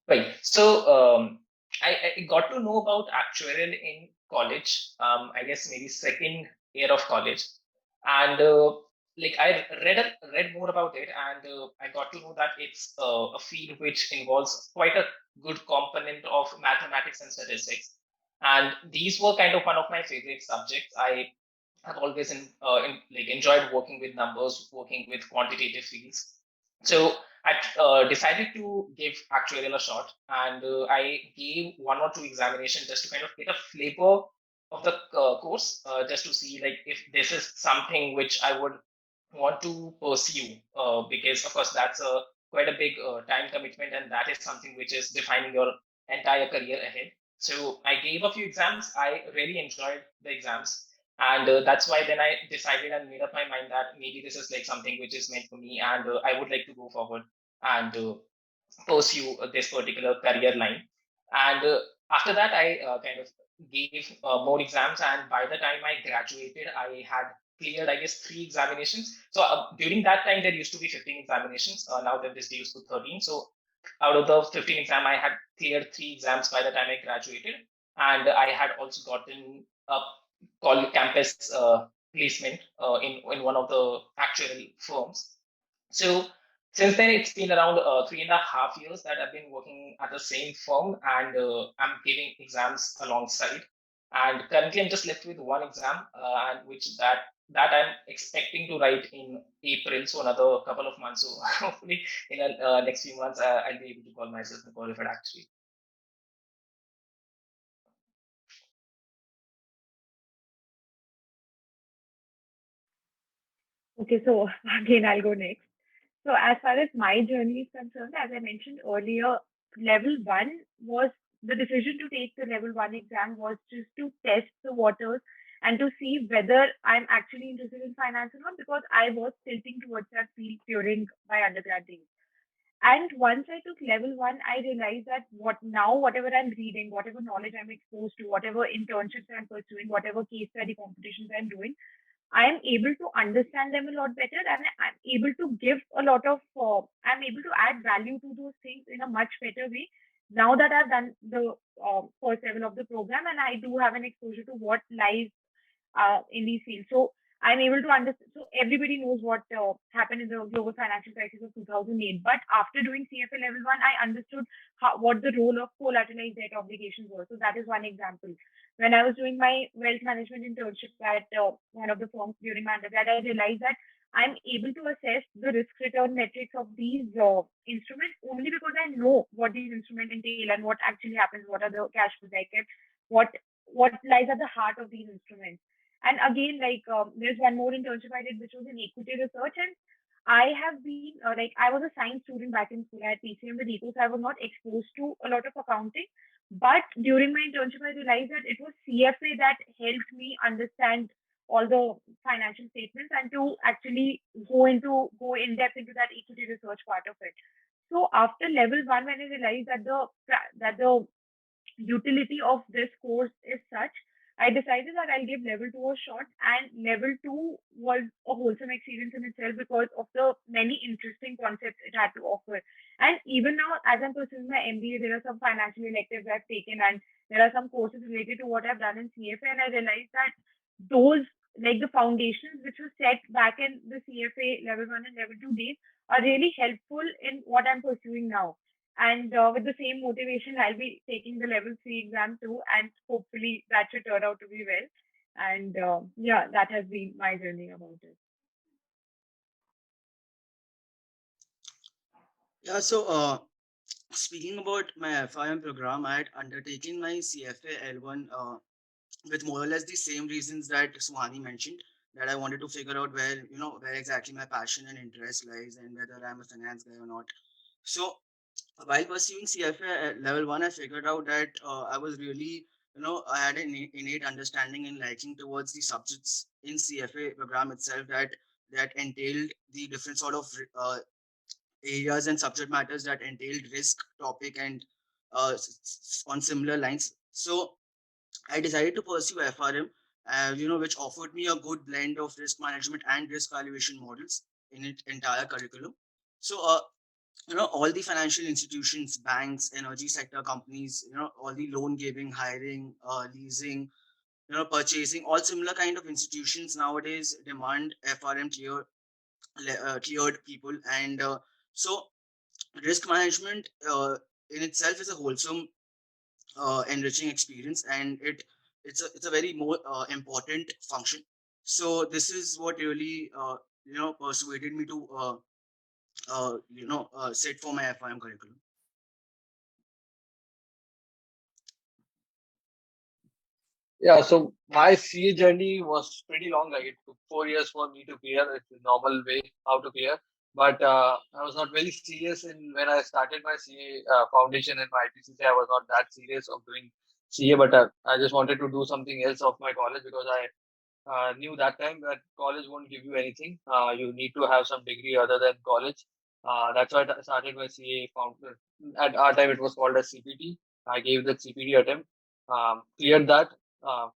right. So I got to know about actuarial in college. I guess maybe second year of college, and like I read more about it, and I got to know that it's a field which involves quite a good component of mathematics and statistics, and these were kind of one of my favorite subjects. I have always like enjoyed working with numbers, working with quantitative fields. So I decided to give actuarial a shot, and I gave one or two examinations just to kind of get a flavor of the course, just to see like if this is something which I would want to pursue, because of course that's a quite a big time commitment, and that is something which is defining your entire career ahead. So I gave a few exams. I really enjoyed the exams, and that's why then I decided and made up my mind that maybe this is like something which is meant for me, and I would like to go forward and pursue this particular career line. And after that, I kind of gave more exams, and by the time I graduated, I had cleared, I guess, 3 examinations. So during that time, there used to be 15 examinations. Now that is reduced to 13. So out of the 15 exam, I had cleared 3 exams by the time I graduated, and I had also gotten a campus placement in one of the actual firms. So since then, it's been around 3.5 years that I've been working at the same firm, and I'm giving exams alongside. And currently, I'm just left with one exam, and which that I'm expecting to write in April, so another couple of months. So hopefully, in the next few months, I'll be able to call myself a qualified actually. Okay, so again, I'll go next. So as far as my journey is concerned, as I mentioned earlier, level one was the decision to take the level one exam was just to test the waters and to see whether I'm actually interested in finance or not, because I was tilting towards that field during my undergrad days. And once I took level one, I realized that whatever I'm reading, whatever knowledge I'm exposed to, whatever internships I'm pursuing, whatever case study competitions I'm doing, I am able to understand them a lot better, and I'm able to give a lot of, I'm able to add value to those things in a much better way. Now that I've done the first level of the program, and I do have an exposure to what lies in these fields. So I'm able to understand. So everybody knows what happened in the global financial crisis of 2008. But after doing CFA level 1, I understood what the role of collateralized debt obligations was. So that is one example. When I was doing my wealth management internship at one of the firms during my undergrad, I realized that I'm able to assess the risk return metrics of these instruments only because I know what these instruments entail and what actually happens, what are the cash flows I get, what what lies at the heart of these instruments. And again, like there's one more internship I did, which was in equity research, and I have been like I was a science student back in school at PCM with eco, so I was not exposed to a lot of accounting. But during my internship, I realized that it was CFA that helped me understand all the financial statements and to actually go in depth into that equity research part of it. So after level 1, when I realized that the utility of this course is such, I decided that I'll give level 2 a shot, and level 2 was a wholesome experience in itself because of the many interesting concepts it had to offer. And even now, as I'm pursuing my MBA, there are some financial electives I've taken, and there are some courses related to what I've done in CFA, and I realized that those, like the foundations which were set back in the CFA level 1 and level 2 days, are really helpful in what I'm pursuing now. And with the same motivation, I'll be taking the level 3 exam too, and hopefully that should turn out to be well. And yeah, that has been my journey about it. Yeah, so speaking about my FIM program, I had undertaken my CFA L1 with more or less the same reasons that Suhani mentioned, that I wanted to figure out where, where exactly my passion and interest lies and whether I'm a finance guy or not. So while pursuing CFA at level 1, I figured out that I was really, I had an innate understanding and liking towards the subjects in CFA program itself that entailed the different sort of areas and subject matters that entailed risk topic and on similar lines. So I decided to pursue FRM, which offered me a good blend of risk management and risk valuation models in its entire curriculum. So, all the financial institutions, banks, energy sector companies, all the loan giving, hiring, leasing, purchasing, all similar kind of institutions nowadays demand FRM cleared people. And so risk management in itself is a wholesome enriching experience, and it's a very more important function. So this is what really persuaded me to sit for my FIM curriculum. Yeah, so my CA journey was pretty long. Like it took 4 years for me to clear. It's a normal way how to clear. But I was not very serious in when I started my CA foundation and my IPCC. I was not that serious of doing CA, but I just wanted to do something else of my college because I knew that time that college won't give you anything. You need to have some degree other than college. That's why I started my CA foundation. At our time, it was called as CPT. I gave the CPT attempt, cleared that. Uh,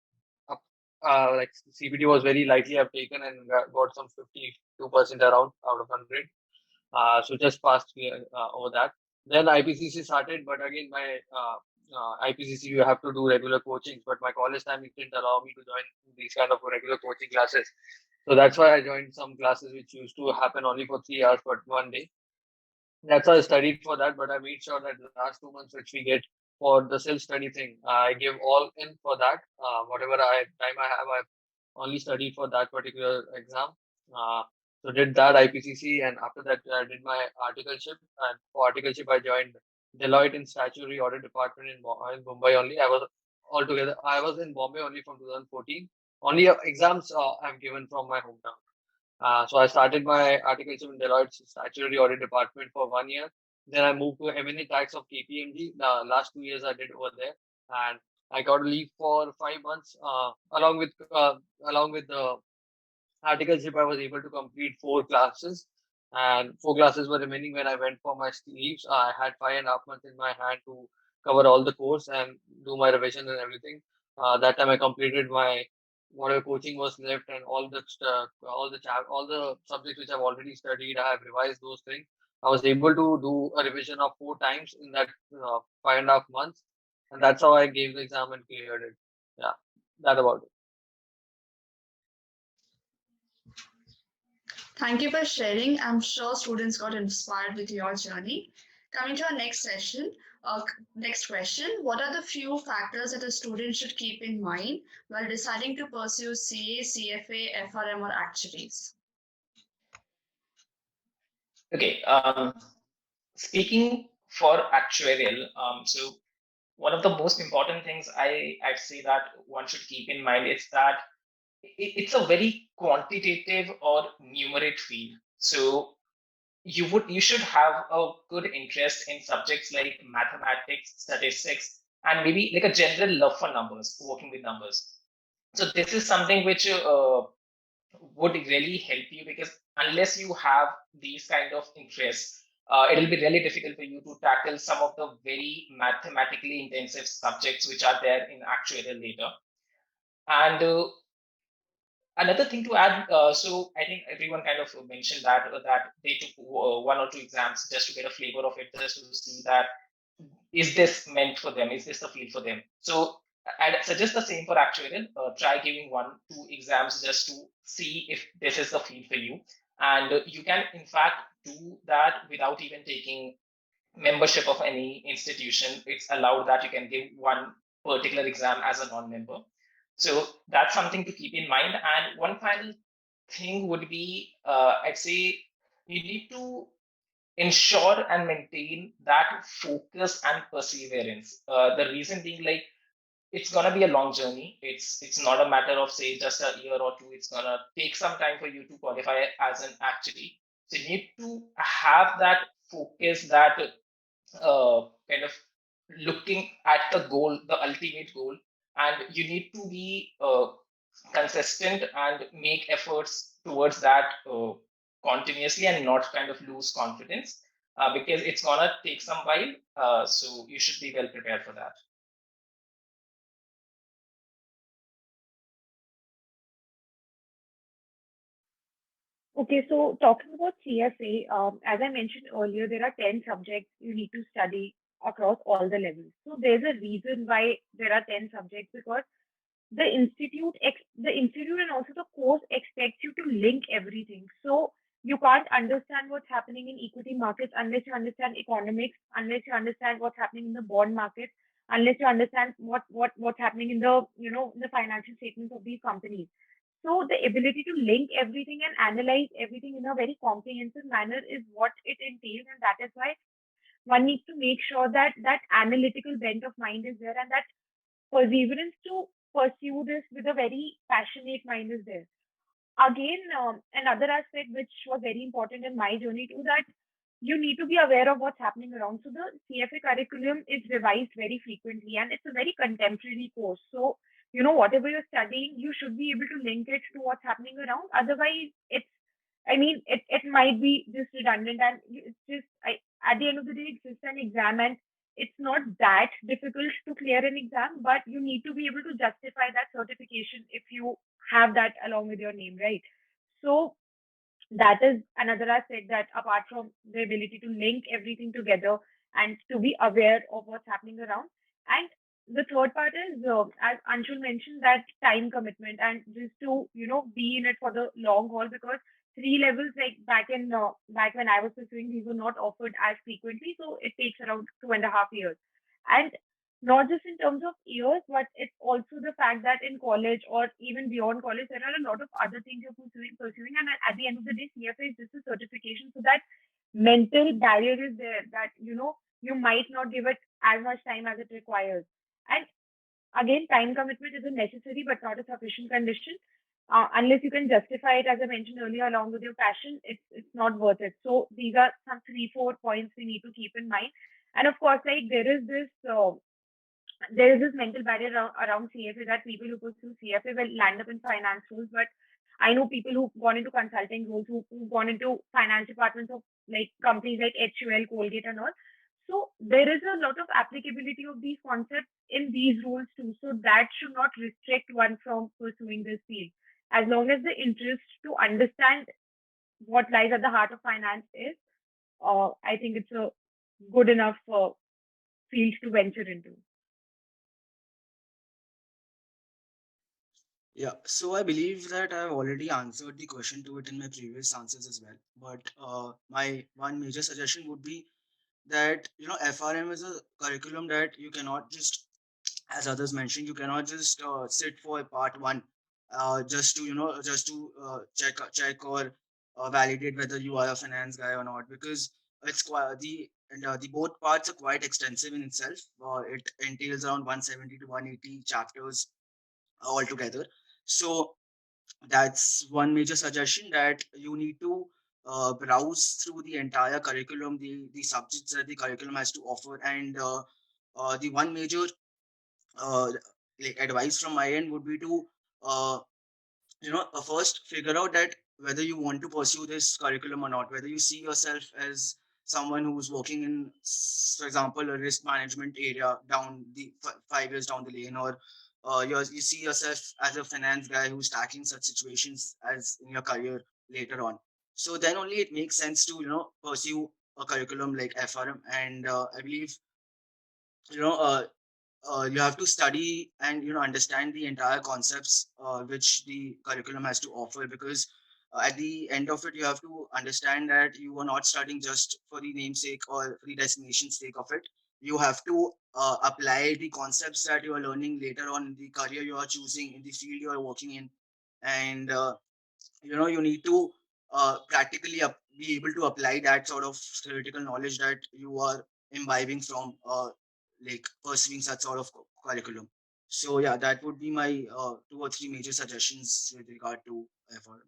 like CPT was very likely I've taken and got some 52% around out of 100. So just passed over that. Then IPCC started, but again my IPCC you have to do regular coachings, but my college time it didn't allow me to join these kind of regular coaching classes. So that's why I joined some classes which used to happen only for 3 hours, but one day. That's why I studied for that, but I made sure that the last 2 months which we get for the self-study thing, I give all in for that. Whatever time I have, I've only studied for that particular exam. Uh, so did that IPCC, and after that I did my articleship. And for articleship, I joined Deloitte in statutory audit department in Mumbai only. I was in Bombay only from 2014. Only exams I've given from my hometown. So I started my articleship in Deloitte's statutory audit department for 1 year. Then I moved to M&A tax of KPMG. The last 2 years I did over there, and I got to leave for 5 months. Along with the articleship, I was able to complete 4 classes, and 4 classes were remaining when I went for my leaves. I had 5.5 months in my hand to cover all the course and do my revision and everything. That time I completed my whatever coaching was left and all the all the subjects which I've already studied. I have revised those things. I was able to do a revision of 4 times in that 5.5 months, and that's how I gave the exam and cleared it. Yeah, that about it. Thank you for sharing. I'm sure students got inspired with your journey. Coming to our next session, next question. What are the few factors that a student should keep in mind while deciding to pursue CA, CFA, FRM, or actuaries? Okay. Speaking for actuarial, so one of the most important things I'd say that one should keep in mind is that it's a very quantitative or numerate field. So you should have a good interest in subjects like mathematics, statistics, and maybe like a general love for numbers, working with numbers. So this is something which would really help you, because unless you have these kind of interests, it'll be really difficult for you to tackle some of the very mathematically intensive subjects which are there in actuarial later. And another thing to add, so I think everyone kind of mentioned that they took one or two exams just to get a flavor of it, just to see that is this meant for them, is this the field for them. So I'd suggest the same for actuarial. Try giving 1, 2 exams just to see if this is the field for you, and you can in fact do that without even taking membership of any institution. It's allowed that you can give one particular exam as a non-member. So that's something to keep in mind. And one final thing would be, I'd say you need to ensure and maintain that focus and perseverance. The reason being, like, it's gonna be a long journey. It's not a matter of say just a year or two. It's gonna take some time for you to qualify as an actuary. So you need to have that focus, that kind of looking at the goal, the ultimate goal, and you need to be consistent and make efforts towards that continuously, and not kind of lose confidence, because it's gonna take some while. So you should be well prepared for that. Okay, so talking about CFA, as I mentioned earlier, there are 10 subjects you need to study across all the levels. So there's a reason why there are 10 subjects, because the institute and also the course expects you to link everything. So you can't understand what's happening in equity markets unless you understand economics, unless you understand what's happening in the bond market, unless you understand what's happening in the the financial statements of these companies. So the ability to link everything and analyze everything in a very comprehensive manner is what it entails, and that is why one needs to make sure that that analytical bent of mind is there, and that perseverance to pursue this with a very passionate mind is there. Again, another aspect which was very important in my journey too, that you need to be aware of what's happening around. So the CFA curriculum is revised very frequently, and it's a very contemporary course. So whatever you're studying, you should be able to link it to what's happening around. Otherwise, it might be just redundant, and it's just at the end of the day, it's just an exam, and it's not that difficult to clear an exam, but you need to be able to justify that certification if you have that along with your name, right? So that is another aspect, that apart from the ability to link everything together and to be aware of what's happening around. And the third part is, as Anshul mentioned, that time commitment, and just to be in it for the long haul, because three levels, like back when I was pursuing, these were not offered as frequently, so it takes around 2.5 years. And not just in terms of years, but it's also the fact that in college or even beyond college, there are a lot of other things you're pursuing. And at the end of the day, CFA is just a certification. So that mental barrier is there, that, you might not give it as much time as it requires. And again, time commitment is a necessary but not a sufficient condition. Unless you can justify it, as I mentioned earlier, along with your passion, it's not worth it. So these are some 3, 4 points we need to keep in mind. And of course, like there is this mental barrier around CFA, that people who pursue CFA will land up in finance roles. But I know people who've gone into consulting roles, who've gone into finance departments of like companies like HUL, Colgate, and all. So there is a lot of applicability of these concepts in these roles too. So that should not restrict one from pursuing this field. As long as the interest to understand what lies at the heart of finance is, I think it's a good enough field to venture into. Yeah, so I believe that I've already answered the question to it in my previous answers as well. But my one major suggestion would be that FRM is a curriculum that you cannot just, as others mentioned, you cannot just sit for part one just to check or validate whether you are a finance guy or not, because it's quite the both parts are quite extensive in itself. It entails around 170 to 180 chapters altogether. So that's one major suggestion, that you need to browse through the entire curriculum, the subjects that the curriculum has to offer, and the one major uh, like advice from my end would be to uh, first figure out that whether you want to pursue this curriculum or not, whether you see yourself as someone who's working in, for example, a risk management area down the 5 years down the lane, or you see yourself as a finance guy who's tackling such situations as in your career later on. So then only it makes sense to pursue a curriculum like FRM. And I believe you know uh, you have to study and understand the entire concepts which the curriculum has to offer, because at the end of it you have to understand that you are not studying just for the namesake or for the destination sake of it. You have to apply the concepts that you are learning later on in the career you are choosing, in the field you are working in. And you need to practically be able to apply that sort of theoretical knowledge that you are imbibing from like pursuing such sort of curriculum. So yeah, that would be my two or three major suggestions with regard to effort.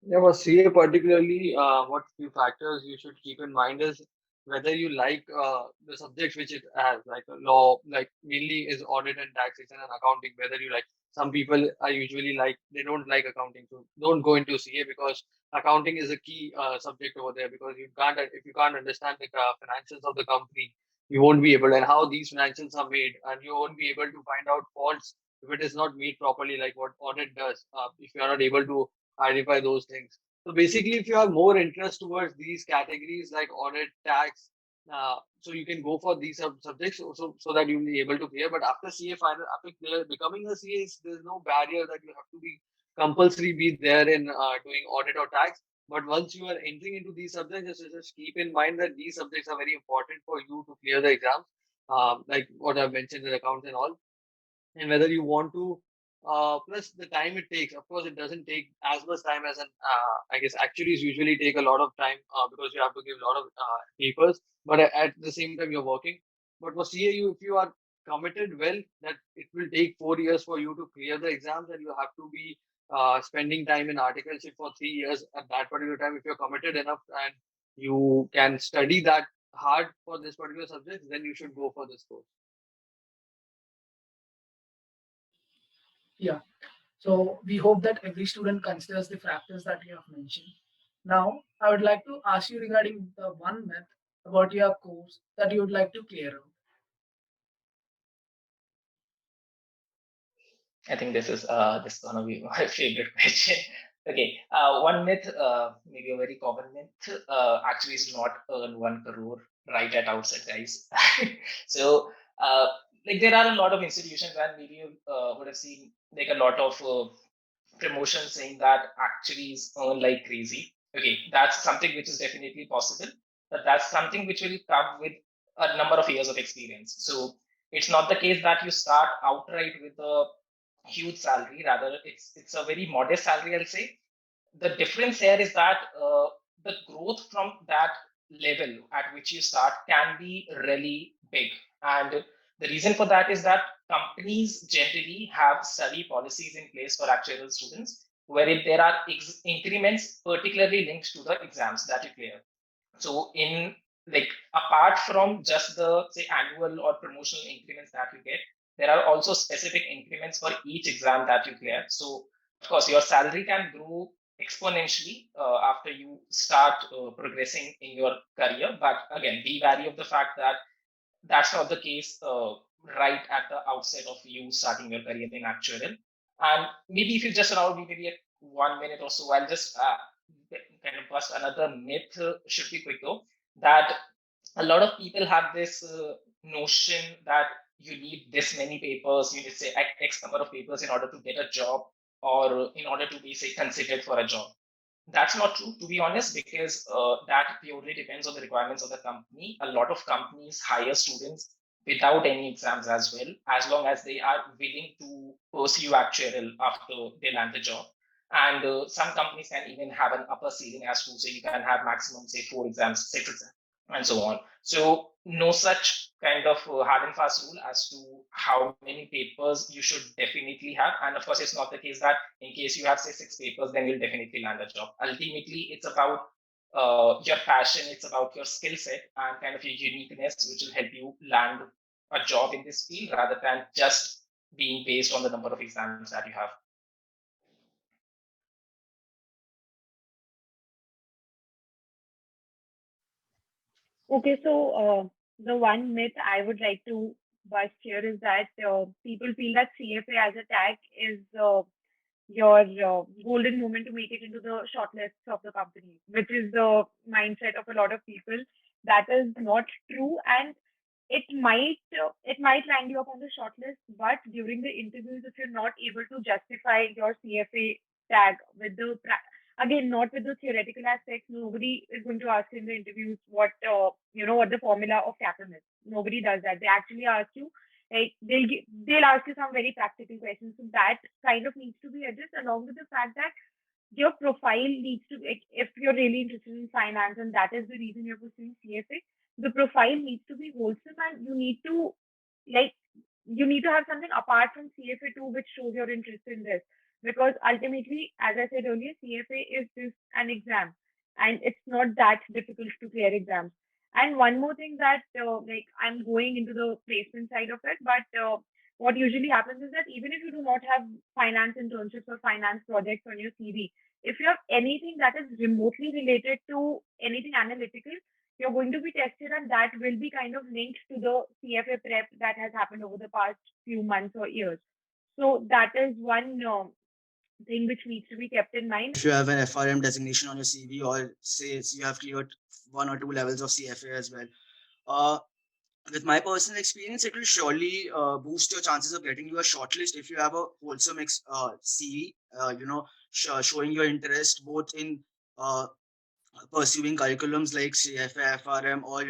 Yeah, for CA particularly, what few factors you should keep in mind is whether you like the subjects which it has, like law, like mainly is audit and taxation and accounting. Whether you like, some people are usually like they don't like accounting, so don't go into CA because accounting is a key subject over there. Because you can't, if you can't understand the financials of the company, you won't be able, and how these financials are made, and you won't be able to find out faults if it is not made properly, like what audit does. If you are not able to identify those things. So basically, if you have more interest towards these categories like audit, tax, so you can go for these subjects so that you'll be able to clear. But after CA final, after becoming a CA, there's no barrier that you have to be compulsory be there in doing audit or tax. But once you are entering into these subjects, just keep in mind that these subjects are very important for you to clear the exams, like what I've mentioned, the accounts and all, and whether you want to plus the time it takes. Of course, it doesn't take as much time as an I guess actuaries usually take a lot of time because you have to give a lot of papers, but at the same time you're working. But for CAU, if you are committed well, that it will take 4 years for you to clear the exams, and you have to be spending time in articleship for 3 years at that particular time. If you're committed enough and you can study that hard for this particular subject, then you should go for this course. Yeah. So we hope that every student considers the factors that you have mentioned. Now, I would like to ask you regarding the one myth about your course that you would like to clear out. I think this is gonna be my favorite question. Okay, one myth, maybe a very common myth, actually is not earn 1 crore right at outset, guys. So, like there are a lot of institutions, and maybe you would have seen like a lot of promotions saying that actuaries earn like crazy. Okay, that's something which is definitely possible, but that's something which will come with a number of years of experience. So it's not the case that you start outright with a huge salary. Rather, it's a very modest salary, I'll say. The difference here is that the growth from that level at which you start can be really big. And the reason for that is that companies generally have study policies in place for actuarial students, wherein there are increments particularly linked to the exams that you clear. So in like apart from just the say annual or promotional increments that you get, there are also specific increments for each exam that you clear. So of course your salary can grow exponentially after you start progressing in your career. But again, be wary of the fact that that's not the case right at the outset of you starting your career in actuarial. And maybe if you just allow me maybe 1 minute or so, I'll just kind of bust another myth. Should be quick though. That a lot of people have this notion that you need this many papers, you need say X number of papers in order to get a job or in order to be say considered for a job. That's not true, to be honest, because that purely depends on the requirements of the company. A lot of companies hire students without any exams as well, as long as they are willing to pursue actuarial after they land the job. And some companies can even have an upper ceiling as to say you can have maximum say 4 exams, 6 exams, and so on. So no such kind of hard and fast rule as to how many papers you should definitely have. And of course, it's not the case that in case you have say 6 papers, then you'll definitely land a job. Ultimately, it's about your passion, it's about your skill set and kind of your uniqueness, which will help you land a job in this field rather than just being based on the number of exams that you have. Okay, so the one myth I would like to bust here is that people feel that CFA as a tag is your golden moment to make it into the shortlists of the company, which is the mindset of a lot of people. That is not true, and it might land you up on the shortlist, but during the interviews, if you're not able to justify your CFA tag with the again, not with the theoretical aspects, nobody is going to ask you in the interviews what the formula of CAPM is. Nobody does that. They actually ask you, like they'll ask you some very practical questions. So that kind of needs to be addressed, along with the fact that your profile needs to, like, if you're really interested in finance and that is the reason you're pursuing CFA, the profile needs to be wholesome, and like you need to have something apart from CFA too, which shows your interest in this. Because ultimately, as I said earlier, CFA is just an exam, and it's not that difficult to clear exams. And one more thing that, like, I'm going into the placement side of it, but what usually happens is that even if you do not have finance internships or finance projects on your CV, if you have anything that is remotely related to anything analytical, you're going to be tested, and that will be kind of linked to the CFA prep that has happened over the past few months or years. So that is one thing which needs to be kept in mind. If you have an FRM designation on your CV, or say you have cleared 1 or 2 levels of CFA as well, uh, with my personal experience, it will surely boost your chances of getting you a shortlist if you have a wholesome CV, showing your interest both in uh, pursuing curriculums like CFA, FRM, or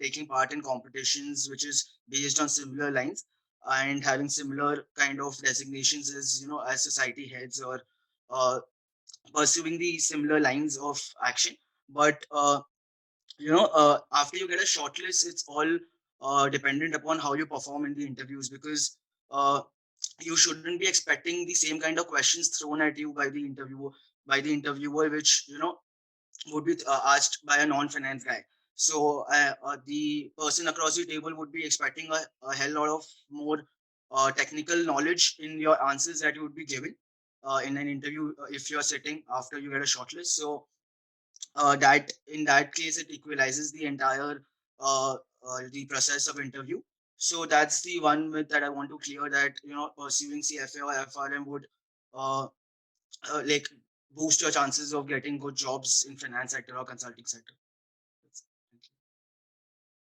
taking part in competitions which is based on similar lines, and having similar kind of designations as as society heads, or uh, pursuing the similar lines of action. But after you get a shortlist, it's all dependent upon how you perform in the interviews, because uh, you shouldn't be expecting the same kind of questions thrown at you by the interviewer, which would be asked by a non-finance guy. So the person across the table would be expecting a hell lot of more technical knowledge in your answers that you would be given in an interview, if you're sitting after you get a shortlist. So that in that case it equalizes the entire the process of interview. So that's the one myth that I want to clear, that pursuing CFA or FRM would uh, like boost your chances of getting good jobs in finance sector or consulting sector.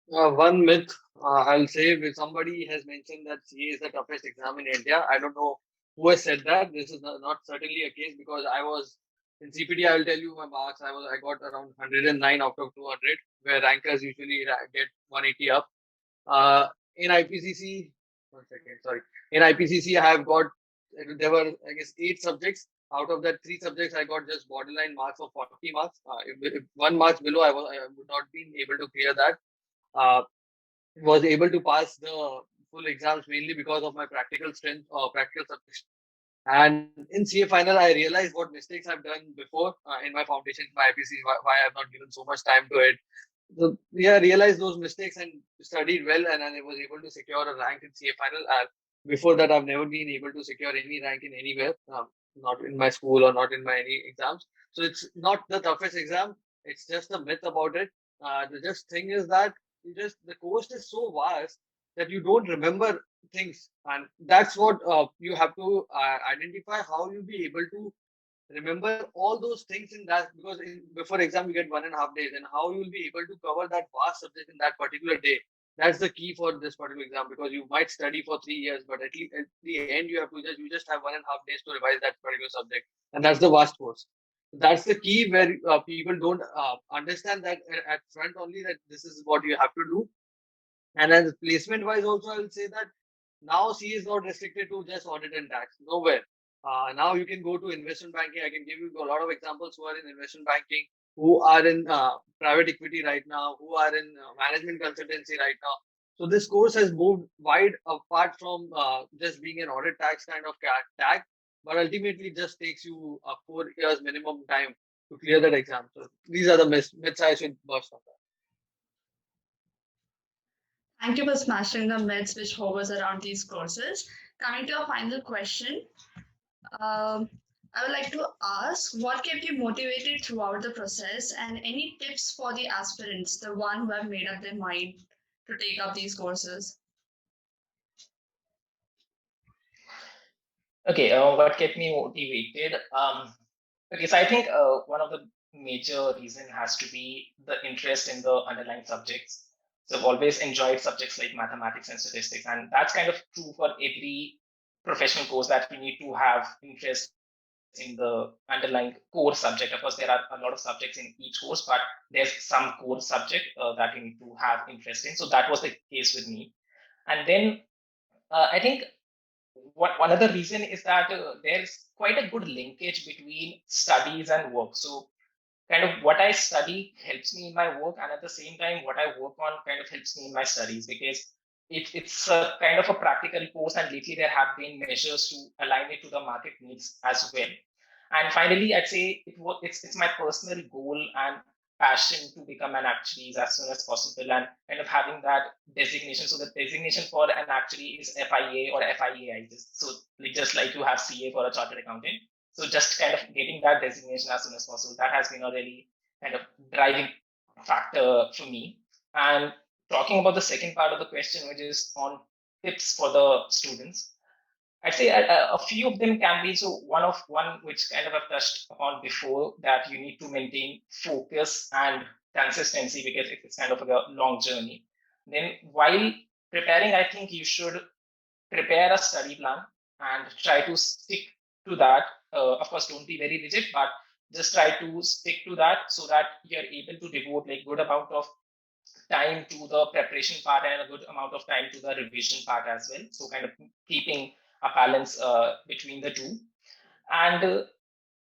One myth I'll say, if somebody has mentioned that CA is the toughest exam in India. I don't know who has said that. This is not certainly a case, because I was in CPT. I will tell you my marks. I got around 109 out of 200, where rankers usually get 180 up. In IPCC, 1 second, sorry. In IPCC, I have got, there were, I guess, 8 subjects. Out of that, 3 subjects I got just borderline marks of 40 marks. If 1 mark below, I would not been able to clear that. Uh, was able to pass the full exams mainly because of my practical strength or practical subjects. And in CA final, I realized what mistakes I've done before in my foundation, my IPC, why I've not given so much time to it. So yeah, I realized those mistakes and studied well, and I was able to secure a rank in CA final. Before that, I've never been able to secure any rank in anywhere, not in my school or not in my any exams. So it's not the toughest exam. It's just a myth about it. The just thing is that the course is so vast that you don't remember things, and that's what you have to identify, how you'll be able to remember all those things in that, because before exam you get 1.5 days, and how you'll be able to cover that vast subject in that particular day. That's the key for this particular exam, because you might study for 3 years, but at least at the end you have to just have 1.5 days to revise that particular subject, and that's the vast course. That's the key where people don't understand that at front only, that this is what you have to do. And as placement wise, also I will say that now C is not restricted to just audit and tax. Nowhere. Now you can go to investment banking. I can give you a lot of examples who are in investment banking, who are in private equity right now, who are in management consultancy right now. So this course has moved wide apart from just being an audit tax kind of tag, but ultimately just takes you 4 years minimum time to clear that exam. So these are the myths I should bust on that. Thank you for smashing the myths which hovers around these courses. Coming to our final question, um, I would like to ask what kept you motivated throughout the process and any tips for the aspirants, the one who have made up their mind to take up these courses? Okay, what kept me motivated? Okay, so I think one of the major reason has to be the interest in the underlying subjects. So I've always enjoyed subjects like mathematics and statistics, and that's kind of true for every professional course, that you need to have interest in the underlying core subject. Of course, there are a lot of subjects in each course, but there's some core subject that you need to have interest in. So that was the case with me. And then I think one other reason is that there's quite a good linkage between studies and work. So kind of what I study helps me in my work, and at the same time, what I work on kind of helps me in my studies, because it's a kind of a practical course, and lately there have been measures to align it to the market needs as well. And finally, I'd say it's my personal goal and passion to become an actuary as soon as possible, and kind of having that designation. So the designation for an actuary is FIA or FIAI. Just like you have CA for a chartered accountant. So just kind of getting that designation as soon as possible, that has been a really kind of driving factor for me. And talking about the second part of the question, which is on tips for the students, I'd say a few of them can be. So one which kind of I've touched upon before, that you need to maintain focus and consistency, because it's kind of a long journey. Then while preparing, I think you should prepare a study plan and try to stick to that. Of course, don't be very rigid, but just try to stick to that, so that you're able to devote like good amount of time to the preparation part and a good amount of time to the revision part as well. So kind of keeping a balance between the two. And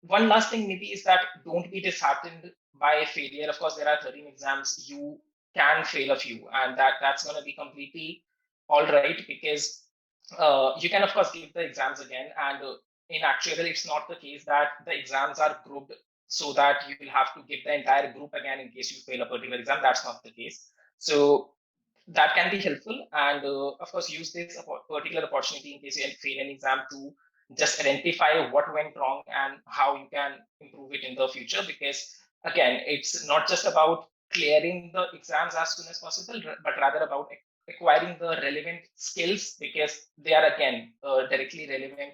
one last thing maybe is that don't be disheartened by failure. Of course, there are 13 exams. You can fail a few, and that's going to be completely all right, because you can, of course, give the exams again. And in actual, it's not the case that the exams are grouped so that you will have to give the entire group again in case you fail a particular exam. That's not the case. So that can be helpful. And of course, use this particular opportunity in case you fail an exam to just identify what went wrong and how you can improve it in the future. Because again, it's not just about clearing the exams as soon as possible, but rather about acquiring the relevant skills, because they are again directly relevant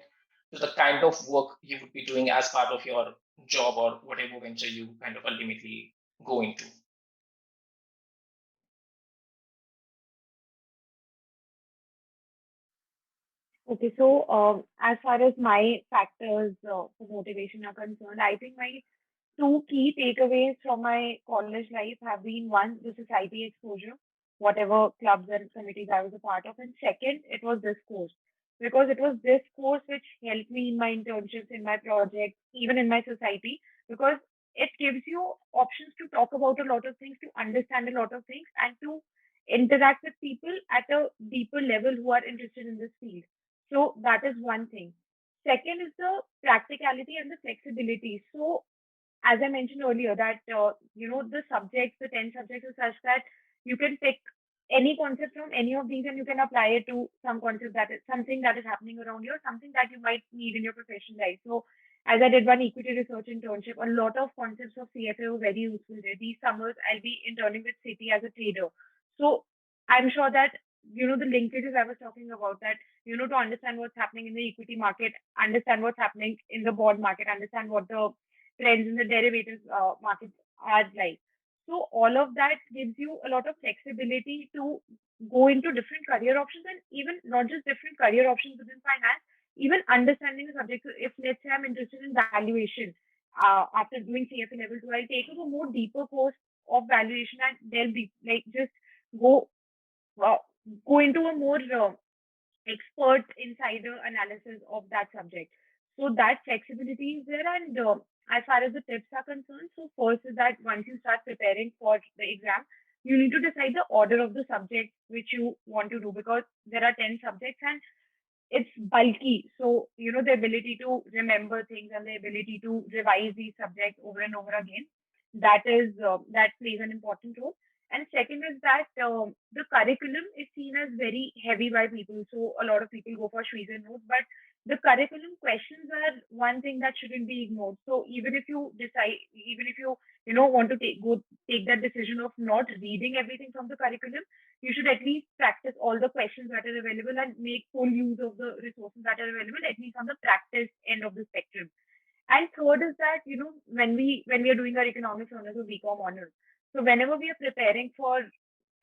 to the kind of work you would be doing as part of your job or whatever venture you kind of ultimately go into. Okay, so as far as my factors for motivation are concerned, I think my two key takeaways from my college life have been: one, the society exposure, whatever clubs and committees I was a part of, and second, it was this course. Because it was this course which helped me in my internships, in my projects, even in my society, because it gives you options to talk about a lot of things, to understand a lot of things, and to interact with people at a deeper level who are interested in this field. So that is one thing. Second is the practicality and the flexibility. So as I mentioned earlier, that the subjects, the 10 subjects, are such that you can pick any concept from any of these and you can apply it to some concept that is something that is happening around you, or something that you might need in your professional life. So, as I did one equity research internship, a lot of concepts of CFA were very useful there. These summers, I'll be interning with Citi as a trader. So, I'm sure that the linkages I was talking about, that to understand what's happening in the equity market, understand what's happening in the bond market, understand what the trends in the derivatives markets are like. So all of that gives you a lot of flexibility to go into different career options, and even not just different career options within finance, even understanding the subject. So if let's say I'm interested in valuation, after doing CFA level 2, I'll take up a more deeper course of valuation and they'll be like just go uh, go into a more expert insider analysis of that subject. So that flexibility is there. And as far as the tips are concerned, so first is that once you start preparing for the exam, you need to decide the order of the subjects which you want to do, because there are 10 subjects and it's bulky. So, the ability to remember things and the ability to revise these subjects over and over again, that plays an important role. And second is that the curriculum is seen as very heavy by people. So a lot of people go for Schweezer notes, but the curriculum questions are one thing that shouldn't be ignored. So even if you decide, even if you want to take that decision of not reading everything from the curriculum, you should at least practice all the questions that are available and make full use of the resources that are available, at least on the practice end of the spectrum. And third is that, when we are doing our economics honors or BCom honors, so whenever we are preparing for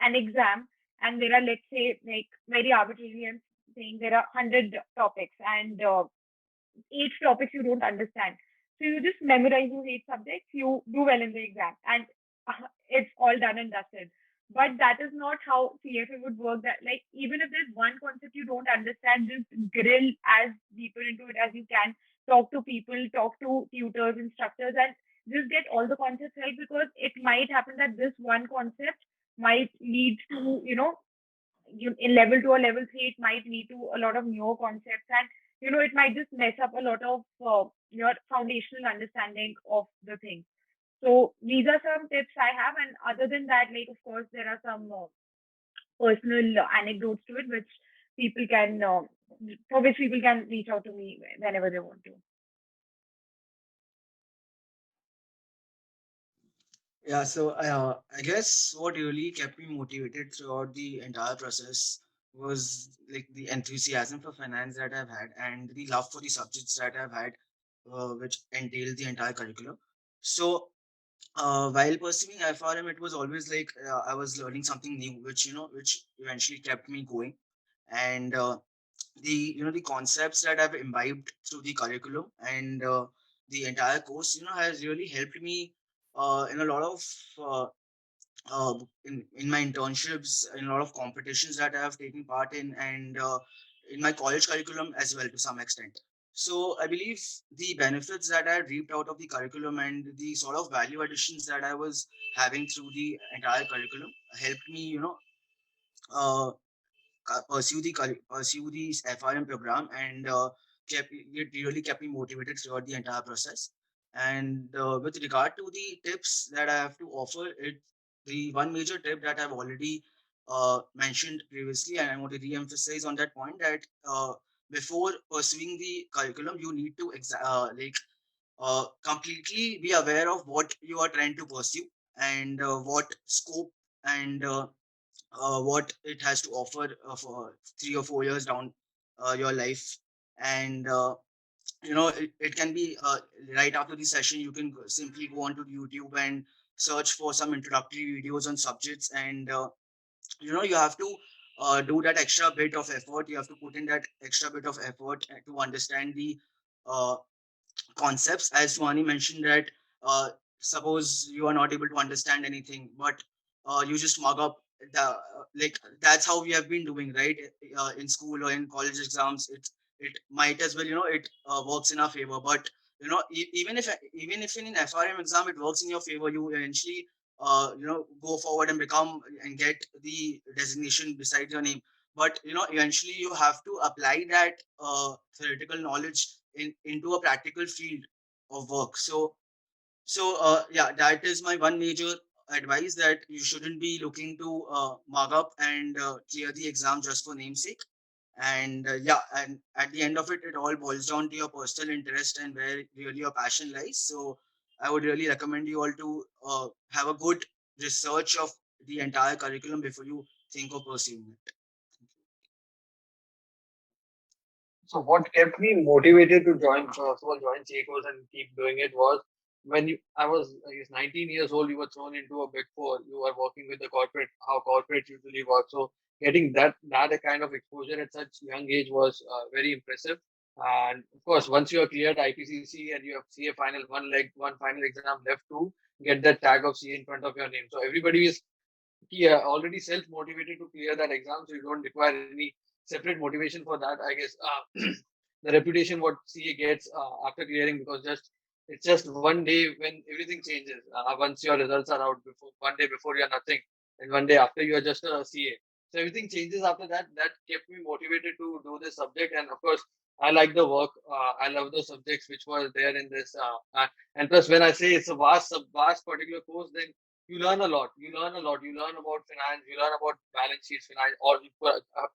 an exam and there are, let's say, like very arbitrarily, I'm saying there are 100 topics and 8 topics you don't understand. So you just memorize those 8 subjects, you do well in the exam, and it's all done and dusted. But that is not how CFA would work. That, like, even if there's one concept you don't understand, just grill as deeper into it as you can. Talk to people, talk to tutors, instructors, and just get all the concepts right, because it might happen that this one concept might lead to, in level 2 or level 3, it might lead to a lot of newer concepts, and it might just mess up a lot of your foundational understanding of the thing. So these are some tips I have, and other than that, like, of course, there are some personal anecdotes to it, which people can for which people can reach out to me whenever they want to. Yeah, so I guess what really kept me motivated throughout the entire process was like the enthusiasm for finance that I've had and the love for the subjects that I've had, which entail the entire curriculum. So while pursuing FRM, it was always like I was learning something new, which eventually kept me going. And the concepts that I've imbibed through the curriculum and the entire course, has really helped me in a lot of uh, in my internships, in a lot of competitions that I have taken part in, and in my college curriculum as well to some extent. So I believe the benefits that I reaped out of the curriculum and the sort of value additions that I was having through the entire curriculum helped me, uh, pursue the FRM program, and it really kept me motivated throughout the entire process. And with regard to the tips that I have to offer, the one major tip that I've already mentioned previously, and I want to re-emphasize on that point, that before pursuing the curriculum, you need to completely be aware of what you are trying to pursue and what scope and what it has to offer for 3 or 4 years down your life. And it can be right after the session, you can simply go onto YouTube and search for some introductory videos on subjects, and you have to do that extra bit of effort. You have to put in that extra bit of effort to understand the uh, concepts. As Swani mentioned, that suppose you are not able to understand anything, but you just mug up like that's how we have been doing, right? In school or in college exams, it might as well, it works in our favor. But even if in an FRM exam it works in your favor, you eventually go forward and become and get the designation beside your name. But eventually you have to apply that theoretical knowledge into a practical field of work. So yeah, that is my one major advice, that you shouldn't be looking to mug up and clear the exam just for namesake. And yeah, and at the end of it, it all boils down to your personal interest and where really your passion lies. So I would really recommend you all to have a good research of the entire curriculum before you think of pursuing it. So what kept me motivated to join, first of all, join Seikos and keep doing it was when I was, I guess, 19 years old, you were thrown into a big four. You were working with the corporate, how corporate usually works. So getting that kind of exposure at such young age was very impressive. And of course, once you are cleared IPCC and you have CA final one final exam left to get that tag of CA in front of your name. So everybody is already self-motivated to clear that exam, so you don't require any separate motivation for that. I guess the reputation what CA gets after clearing, because it's just one day when everything changes. Once your results are out, before one day before you're nothing, and one day after you are just a CA. So everything changes after that. That kept me motivated to do this subject, and of course, I like the work. I love the subjects which were there in this. And plus, when I say it's a vast particular course, then you learn a lot. You learn a lot. You learn about finance. You learn about balance sheets, finance, or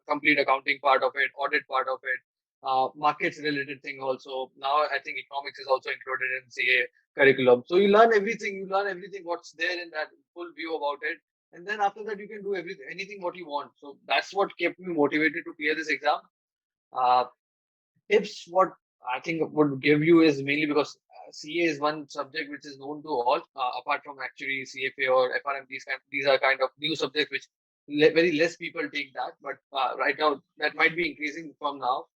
complete accounting part of it, audit part of it, markets related thing also. Now I think economics is also included in CA curriculum. So you learn everything. You learn everything what's there in that full view about it, and then after that you can do anything what you want. So that's what kept me motivated to clear this exam. Uh, Tips what I think would give you is mainly because CA is one subject which is known to all, apart from actually CFA or FRM. These are kind of new subjects which very less people take that, but right now that might be increasing from now.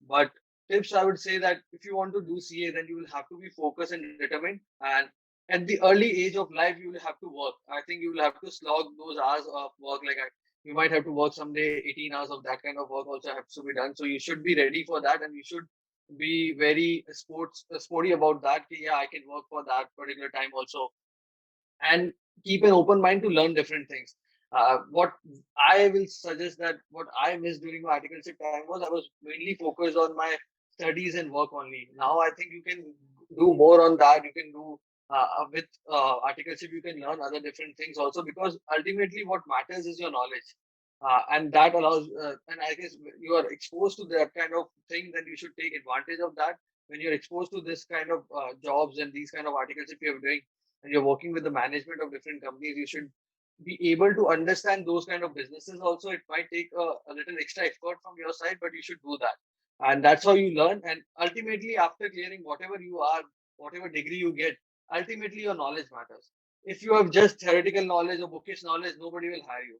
But tips, I would say that if you want to do CA, then you will have to be focused and determined. And at the early age of life, you will have to work. I think you will have to slog those hours of work. You might have to work someday 18 hours of that kind of work also has to be done. So you should be ready for that, and you should be very sporty about that. Yeah, I can work for that particular time also, and keep an open mind to learn different things. What I will suggest that what I missed during my articleship time was I was mainly focused on my studies and work only. Now I think you can do more on that. You can do with articleship, you can learn other different things also, because ultimately what matters is your knowledge. And that allows, and I guess you are exposed to that kind of thing, then you should take advantage of that. When you're exposed to this kind of jobs and these kind of articleship you're doing, and you're working with the management of different companies, you should be able to understand those kind of businesses also. It might take a little extra effort from your side, but you should do that. And that's how you learn. And ultimately, after clearing whatever you are, whatever degree you get, ultimately your knowledge matters. If you have just theoretical knowledge or bookish knowledge, nobody will hire you.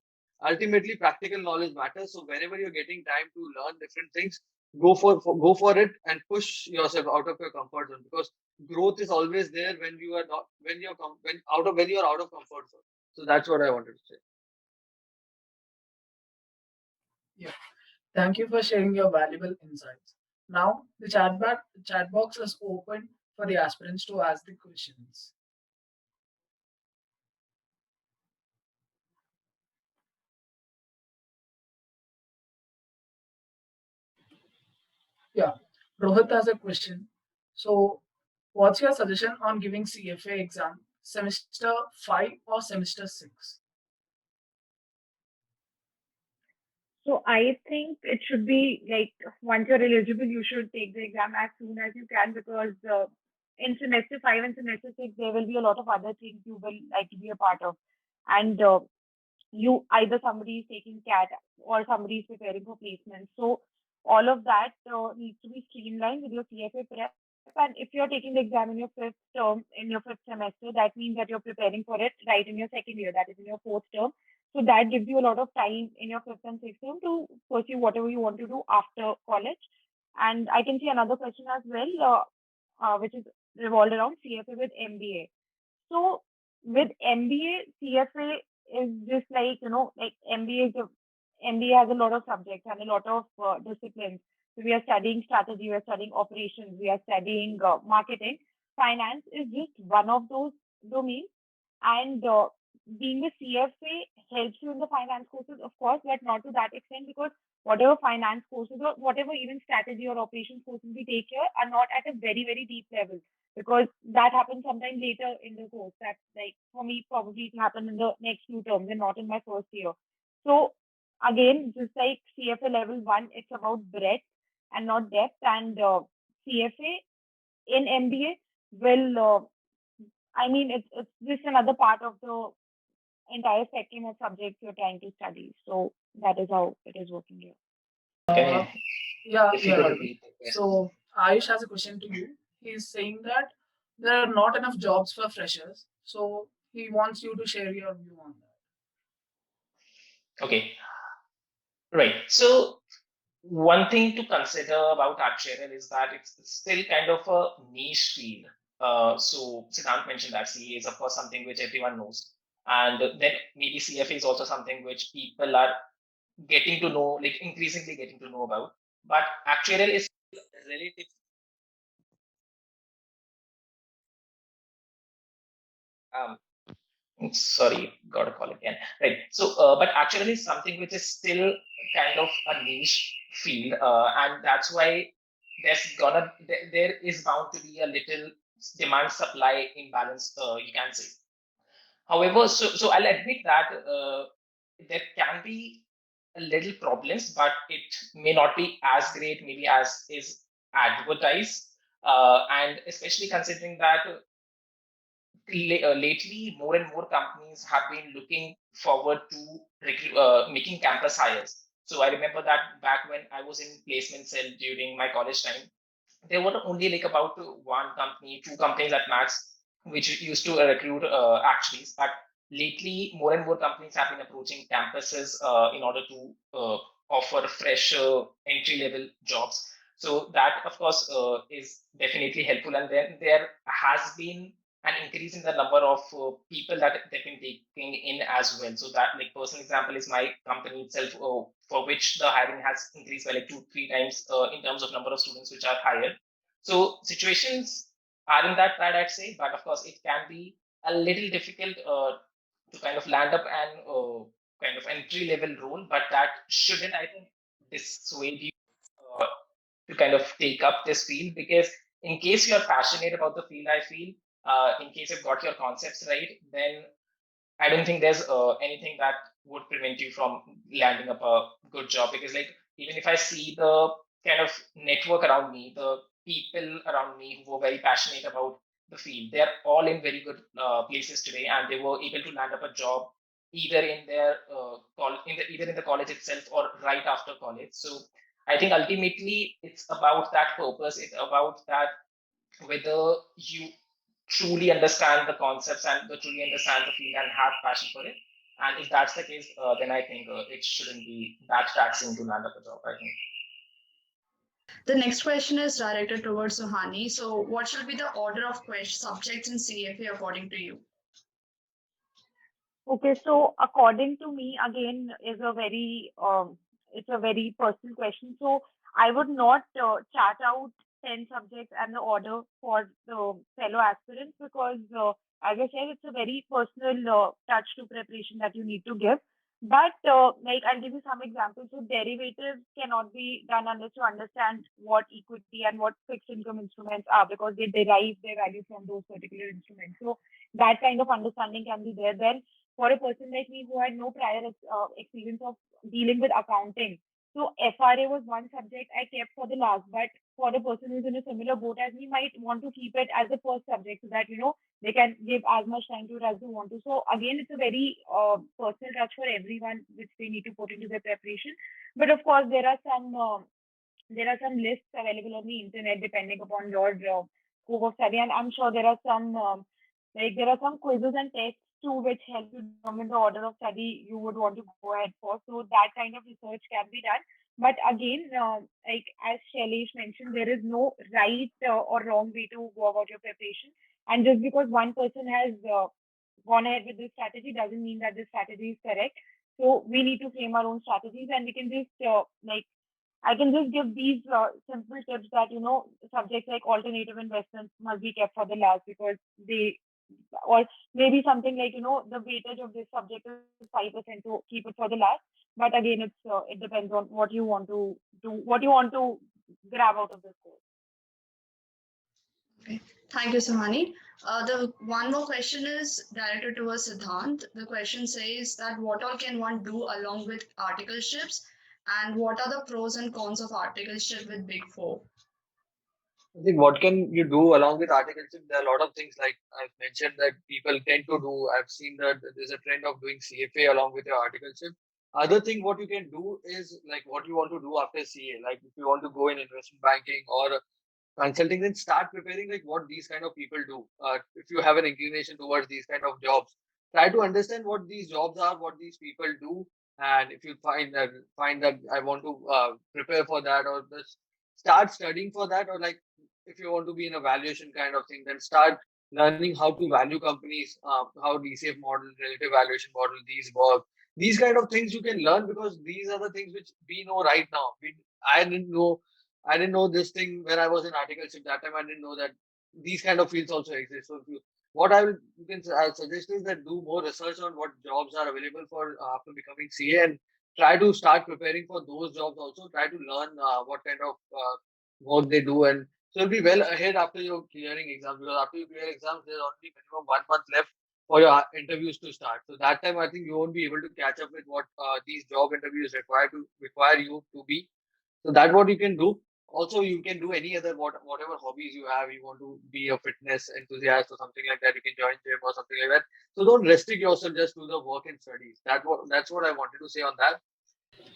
Ultimately, practical knowledge matters. So whenever you're getting time to learn different things, go for it and push yourself out of your comfort zone, because growth is always there when you are not when you're out of comfort zone. So that's what I wanted to say. Yeah. Thank you for sharing your valuable insights. Now, the chat box is open for the aspirants to ask the questions. Yeah, Rohit has a question. So, what's your suggestion on giving CFA exam semester 5 or semester 6? So I think it should be like once you're eligible, you should take the exam as soon as you can, because in semester 5 and semester 6, there will be a lot of other things you will like to be a part of. And you either somebody is taking CAT or somebody is preparing for placement. So all of that needs to be streamlined with your CFA prep. And if you're taking the exam in your fifth term, in your fifth semester, that means that you're preparing for it right in your second year, that is in your fourth term. So that gives you a lot of time in your fifth and sixth term to pursue whatever you want to do after college. And I can see another question as well, which is revolved around CFA with MBA. So with MBA, CFA is just like, like MBA has a lot of subjects and a lot of disciplines. So we are studying strategy, we are studying operations, we are studying marketing. Finance is just one of those domains. And being a CFA helps you in the finance courses, of course, but not to that extent, because whatever finance courses or whatever even strategy or operations courses we take here are not at a very, very deep level, because that happens sometime later in the course. That's like, for me, probably it happened in the next 2 terms and not in my first year. So again, just like CFA level 1, it's about breadth and not depth. And CFA in MBA will, it's just another part of the entire spectrum of subjects you're trying to study. So that is how it is working here. Can Yeah, if you could repeat the question. So Ayush has a question to you. He's saying that there are not enough jobs for freshers. So he wants you to share your view on that. Okay. Right. So one thing to consider about actuarial is that it's still kind of a niche field. So Siddhant mentioned that CA is of course something which everyone knows, and then maybe CFA is also something which people are getting to know, like increasingly getting to know about. But actuarial is relative. Um, sorry, got a call again. Right. So, but actually, something which is still kind of a niche field, and that's why there is bound to be a little demand supply imbalance. You can say. However, so I'll admit that there can be a little problems, but it may not be as great, maybe as is advertised, and especially considering that lately more and more companies have been looking forward to making campus hires. So I remember that back when I was in placement cell during my college time, there were only like about one company, two companies at max, which used to recruit actuaries. But lately, more and more companies have been approaching campuses in order to offer fresh entry level jobs. So that, of course, is definitely helpful. And then there has been an increase in the number of people that they've been taking in as well. So that, like, personal example is my company itself, for which the hiring has increased by like 2-3 times in terms of number of students which are hired. So situations aren't that bad, I'd say, but of course it can be a little difficult to kind of land up an kind of entry level role, but that shouldn't, I think, dissuade you uh, to kind of take up this field, because in case you're passionate about the field, I feel, in case you've got your concepts right, then I don't think there's anything that would prevent you from landing up a good job. Because, like, even if I see the kind of network around me, the people around me who were very passionate about the field, they're all in very good places today, and they were able to land up a job either in their either in the college itself or right after college. So I think ultimately it's about that purpose. It's about that whether you truly understand the concepts and truly understand the field and have passion for it. And if that's the case, then I think it shouldn't be that taxing to land up a job, I think. The next question is directed towards Suhani. So, what should be the order of subjects in CFA according to you? Okay, so according to me, again, it's a very personal question. So I would not chart out 10 subjects and the order for the fellow aspirants, because, as I said, it's a very personal touch to preparation that you need to give. But like, I'll give you some examples. So derivatives cannot be done unless you understand what equity and what fixed income instruments are, because they derive their value from those particular instruments. So that kind of understanding can be there. Then for a person like me who had no prior experience of dealing with accounting, so FRA was one subject I kept for the last. But for a person who's in a similar boat as me, might want to keep it as the first subject, so that they can give as much time to it as they want to. So again, it's a very personal touch for everyone, which they need to put into their preparation. But of course, there are some lists available on the internet depending upon your scope of study, and I'm sure there are some there are some quizzes and tests too which help you determine the order of study you would want to go ahead for. So that kind of research can be done. But again, like as Shailesh mentioned, there is no right or wrong way to go about your preparation. And just because one person has gone ahead with this strategy doesn't mean that this strategy is correct. So we need to frame our own strategies, and we can just I can just give these simple tips that, subjects like alternative investments must be kept for the last, because or maybe something like, the weightage of this subject is 5%, to keep it for the last. But again, it depends on what you want to do, what you want to grab out of this course. Okay. Thank you, Suhani. The one more question is directed towards Siddhant. The question says that what all can one do along with articleships, and what are the pros and cons of articleship with Big Four? I think what can you do along with articleship? There are a lot of things like I've mentioned that people tend to do. I've seen that there's a trend of doing CFA along with your articleship. Other thing, what you can do is like what you want to do after CA. Like if you want to go in investment banking or consulting, then start preparing like what these kind of people do. If you have an inclination towards these kind of jobs, try to understand what these jobs are, what these people do, And if you find that I want to prepare for that, or just start studying for that, or like if you want to be in a valuation kind of thing, then start learning how to value companies, how DCF model, relative valuation model, these work. These kind of things you can learn, because these are the things which we know right now. I didn't know I didn't know this thing when I was in articleship. That time I didn't know that these kind of fields also exist. So if you what I will you can I'll suggest is that do more research on what jobs are available for after becoming CA, and try to start preparing for those jobs also. Try to learn what kind of work they do, and so you'll be well ahead after you're clearing exams. Because after you clear exams, there's only minimum 1 month left for your interviews to start. So that time, I think you won't be able to catch up with what these job interviews require you to be. So that's what you can do. Also, you can do any other whatever hobbies you have. You want to be a fitness enthusiast or something like that. You can join gym or something like that. So don't restrict yourself just to the work and studies. That's what I wanted to say on that.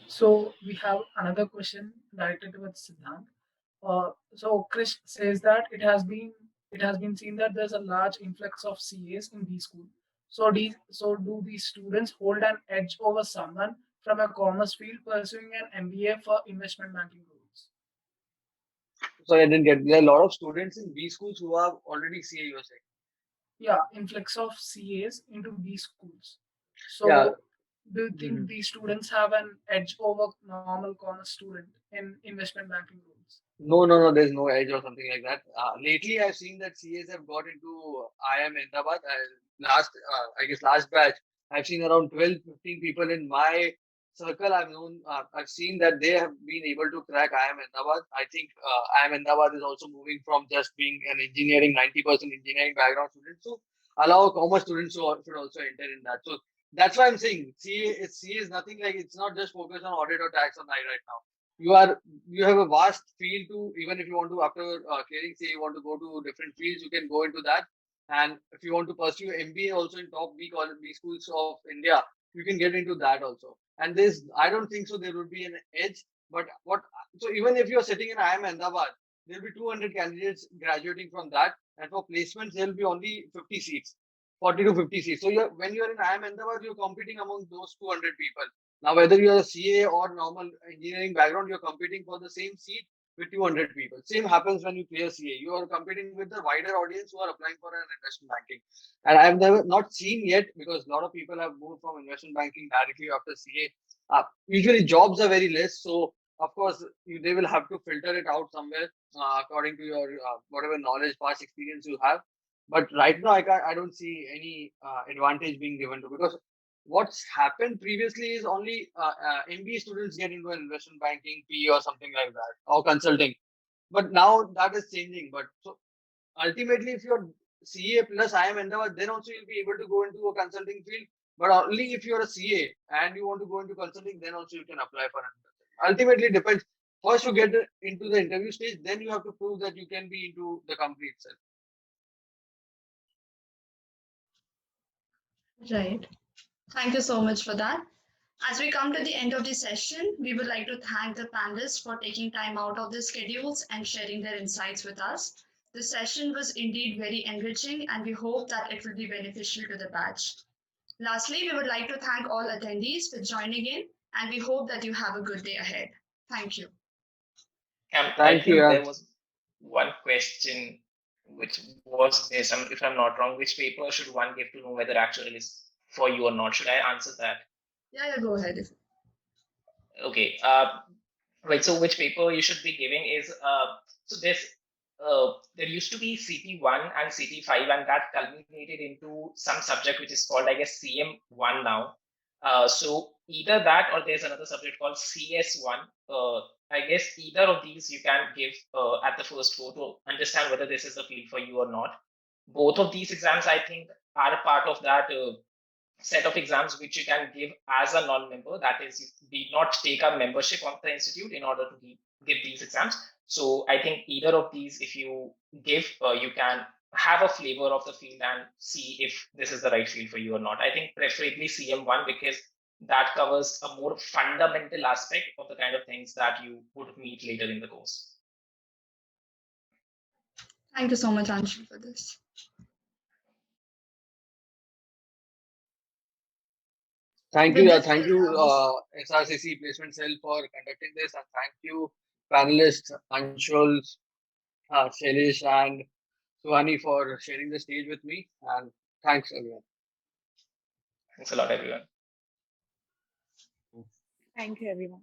So we have another question directed towards Siddhant. So Krish says that it has been seen that there's a large influx of CAs in B school. So do these students hold an edge over someone from a commerce field pursuing an MBA for investment banking roles? So I didn't get. There are a lot of students in B schools who are already CA. You're saying? Yeah, influx of CAs into B schools. Yeah. So do you think Mhm. these students have an edge over normal commerce student in investment banking roles? No. There's no edge or something like that. Lately, I've seen that CAs have got into IIM Ahmedabad. I guess last batch, I've seen around 12, 15 people in my circle. I've seen that they have been able to crack IIM Ahmedabad. I think IIM Ahmedabad is also moving from just being an engineering, 90% engineering background student to allow commerce students to should also enter in that. So that's why I'm saying CA is nothing like, it's not just focused on audit or tax on right now. You have a vast field to, even if you want to, after clearing say you want to go to different fields, you can go into that. And if you want to pursue MBA also in top B schools of India, you can get into that also. And there's I don't think so there would be an edge. But what so even if you're sitting in IIM Ahmedabad, there'll be 200 candidates graduating from that, and for placements there'll be only 50 seats, 40 to 50 seats. So when you're in IIM Ahmedabad, you're competing among those 200 people. Now, whether you're a CA or normal engineering background, you're competing for the same seat with 200 people. Same happens when you clear CA. You are competing with the wider audience who are applying for an investment banking. And I've never not seen yet, because a lot of people have moved from investment banking directly after CA. Usually jobs are very less, so of course they will have to filter it out somewhere according to your whatever knowledge, past experience you have. But right now, I don't see any advantage being given to, because what's happened previously is only MBA students get into investment banking, PE or something like that, or consulting. But now that is changing. But so ultimately, if you're CA plus IIM Ahmedabad, then also you'll be able to go into a consulting field. But only if you're a CA and you want to go into consulting, then also you can apply for it. Ultimately, it depends. First, you get into the interview stage, then you have to prove that you can be into the company itself. Right. Thank you so much for that. As we come to the end of the session, we would like to thank the panelists for taking time out of their schedules and sharing their insights with us. The session was indeed very enriching, and we hope that it will be beneficial to the batch. Lastly, we would like to thank all attendees for joining in, and we hope that you have a good day ahead. Thank you. I Thank you. think there was one question which was there, if I'm not wrong, which paper should one give to know whether actually is for you or not? Should I answer that? Yeah, go ahead. Okay. Right. So which paper you should be giving is so there used to be CP1 and CP5, and that culminated into some subject which is called, I guess, CM1 now. So either that or there's another subject called CS1. I guess either of these you can give at the first go to understand whether this is the field for you or not. Both of these exams, I think, are a part of that set of exams which you can give as a non-member. That is, you need not take a membership of the institute in order to give these exams. So I think either of these, if you give, you can have a flavor of the field and see if this is the right field for you or not. I think preferably CM1, because that covers a more fundamental aspect of the kind of things that you would meet later in the course. Thank you so much, Anshul, for this. Thank With you, this, thank you, SRCC Placement Cell for conducting this, and thank you, panelists Anshul, Shailesh, and Suhani for sharing the stage with me. And thanks everyone. Thanks a lot, everyone. Thank you, everyone.